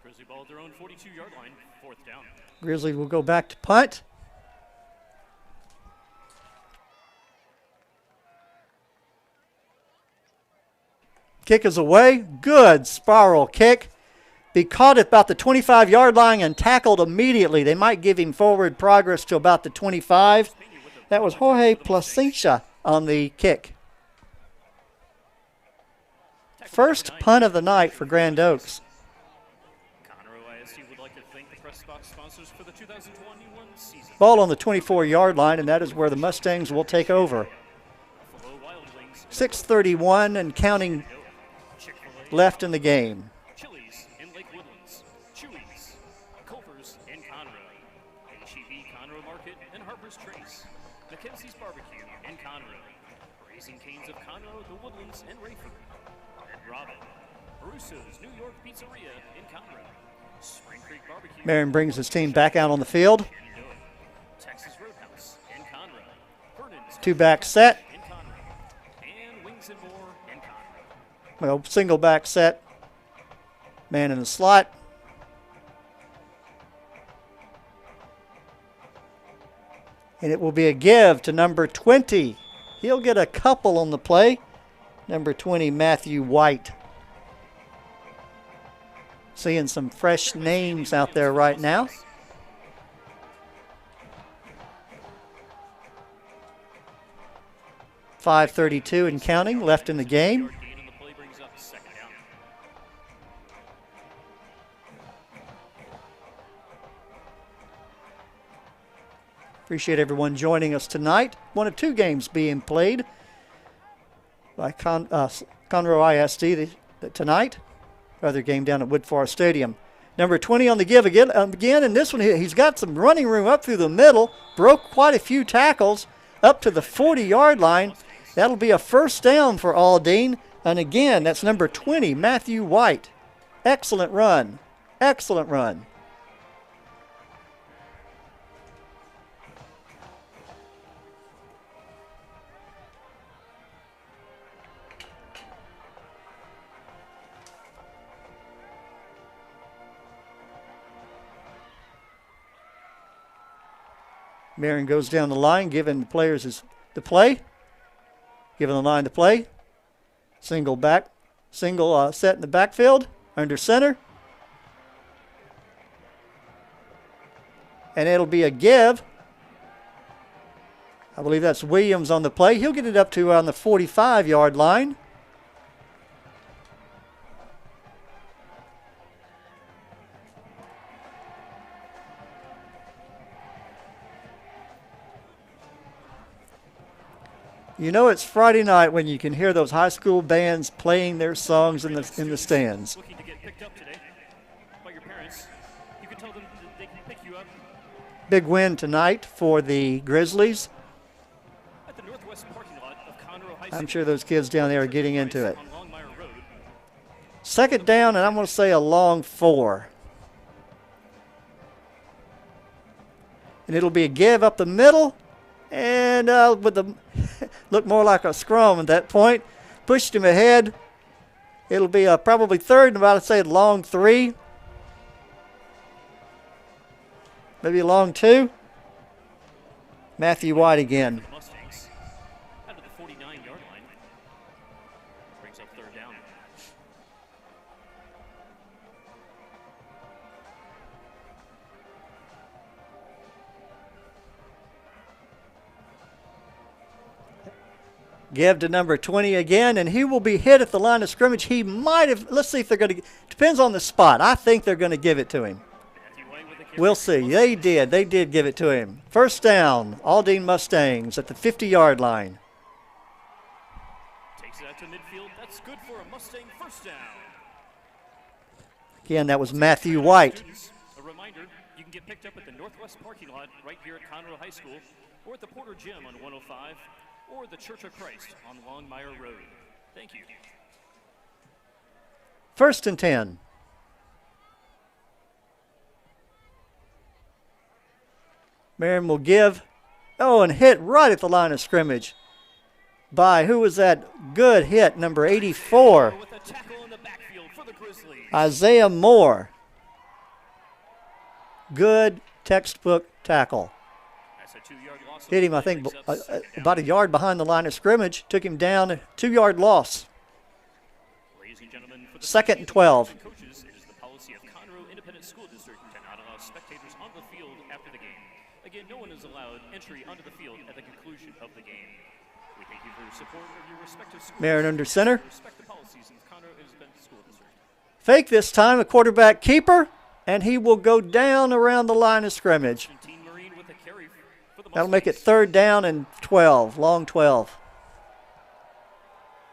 Grizzly ball at their own 42-yard line, 4th down. Grizzlies will go back to punt. Kick is away. Good spiral kick. Be caught at about the 25-yard line and tackled immediately. They might give him forward progress to about the 25. That was Jorge Placentia on the kick. First punt of the night for Grand Oaks. Conroe ISD would like to thank the press box sponsors for the 2021 season. Ball on the 24-yard line, and that is where the Mustangs will take over. 6:31 and counting left in the game. Chili's in Lake Woodlands, Chewy's, Culver's in Conroe, HEB Conroe Market and Harper's Trace, Mackenzie's Barbecue in Conroe, Raising Cane's of Conroe, The Woodlands, and Rayford, Red Robin, Barusso's New York Pizzeria in Conroe, Spring Creek Barbecue, Marion brings his team back out on the field. Texas Roadhouse in Conroe, Vernon's Two-back set. in Conroe, and Wings and More in Conroe. Well, single back set. Man in the slot. And it will be a give to number 20. He'll get a couple on the play. Number 20, Matthew White. Seeing some fresh names out there right now. .532 and counting left in the game. Appreciate everyone joining us tonight. One of two games being played by Conroe ISD tonight. Other game down at Woodforest Stadium. Number 20 on the give again, and this one he's got some running room up through the middle. Broke quite a few tackles up to the 40-yard line. That'll be a first down for Aldine. And again, that's number 20, Matthew White. Excellent run. Excellent run. Marion goes down the line, giving the players the play. Giving the line to play. Single set in the backfield, under center. And it'll be a give. I believe that's Williams on the play. He'll get it up to on the 45-yard line. You know it's Friday night when you can hear those high school bands playing their songs in the stands. Looking to get picked up today by your parents. You can tell them that they can pick you up Big win tonight for the Grizzlies. at the northwest parking lot of Conroe High School. I'm sure those kids down there are getting into it. On Longmire Road. Second down, and I'm going to say a long 4. And it'll be a give up the middle. And with the look more like a scrum at that point. Pushed him ahead. It'll be probably third and about to say long 3. Maybe a long 2. Matthew White again. Mustangs out of the 49-yard line. Brings up third down. Give to number 20 again, and he will be hit at the line of scrimmage. He might have, let's see if they're going to, depends on the spot. I think they're going to give it to him. We'll see. They did give it to him. First down, Aldine Mustangs at the 50-yard line. Takes it out to midfield. That's good for a Mustang first down. Again, that was Matthew White. Students, a reminder, you can get picked up at the northwest parking lot right here at Conroe High School, or at the Porter Gym on 105, or the Church of Christ on Longmire Road. Thank you. First and 10. Marion will give. Oh, and hit right at the line of scrimmage by, who was that good hit, number 84, With a tackle in the backfield for the Grizzlies. Isaiah Moore. Good textbook tackle. That's a 2-yard loss. Hit him, I think, about a yard behind the line of scrimmage. Took him down, a 2-yard loss. Ladies and gentlemen, for the Second and 12. coaches, it is the policy of Conroe Independent School District to not allow spectators on the field after the game. Again, no one is allowed entry onto the field at the conclusion of the game. We thank you for your support of your respective schools. Marion under center. Respect the policies of Conroe Independent School District. Fake this time, a quarterback keeper, and he will go down around the line of scrimmage. Argentine Marine with a carry for the That'll make it Mustangs. 3rd down and 12, long 12.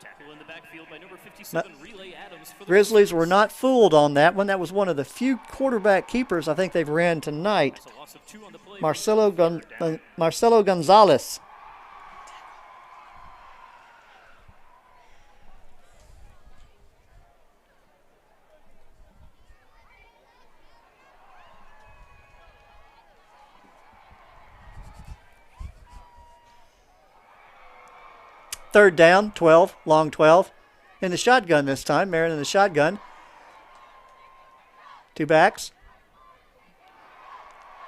Tackle in the backfield by number 57, Relay Adams for the Grizzlies were not fooled on that one. That was one of the few quarterback keepers I think they've ran tonight. That's a loss of 2 on the play. Marcelo Gonzalez. Third down, 12, long 12. In the shotgun this time. Marion in the shotgun. 2 backs.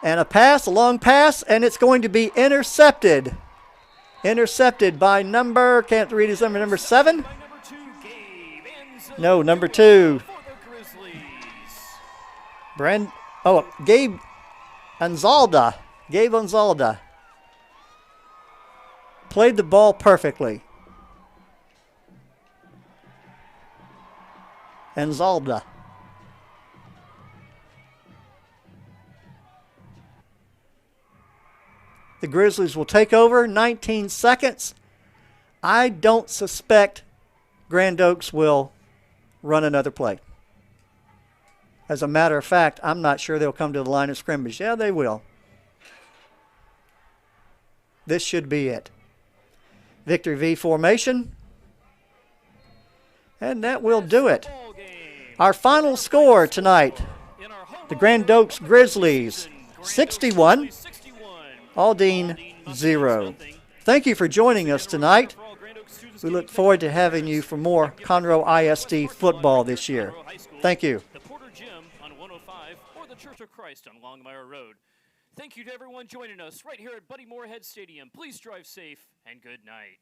And a pass, a long pass, and it's going to be intercepted. Intercepted by can't read his number 7? By number 2, Gabe Enzo No, number 2. for the Grizzlies. Gabe Anzalda. Gabe Anzalda. Played the ball perfectly. Anzalda. The Grizzlies will take over, 19 seconds. I don't suspect Grand Oaks will run another play. As a matter of fact, I'm not sure they'll come to the line of scrimmage. Yeah, they will. This should be it. Victory V formation. And that will do it. Ball game. Our final score tonight, In our home the Grand Oaks Grizzlies, 61, 61. Aldine 0. Thank you for joining us tonight. For all Grand Oaks students We getting look forward to having you for more Conroe ISD football this year. Thank you. the Porter Gym on 105 or the Church of Christ on Longmire Road. Thank you to everyone joining us right here at Buddy Moorhead Stadium. Please drive safe and good night.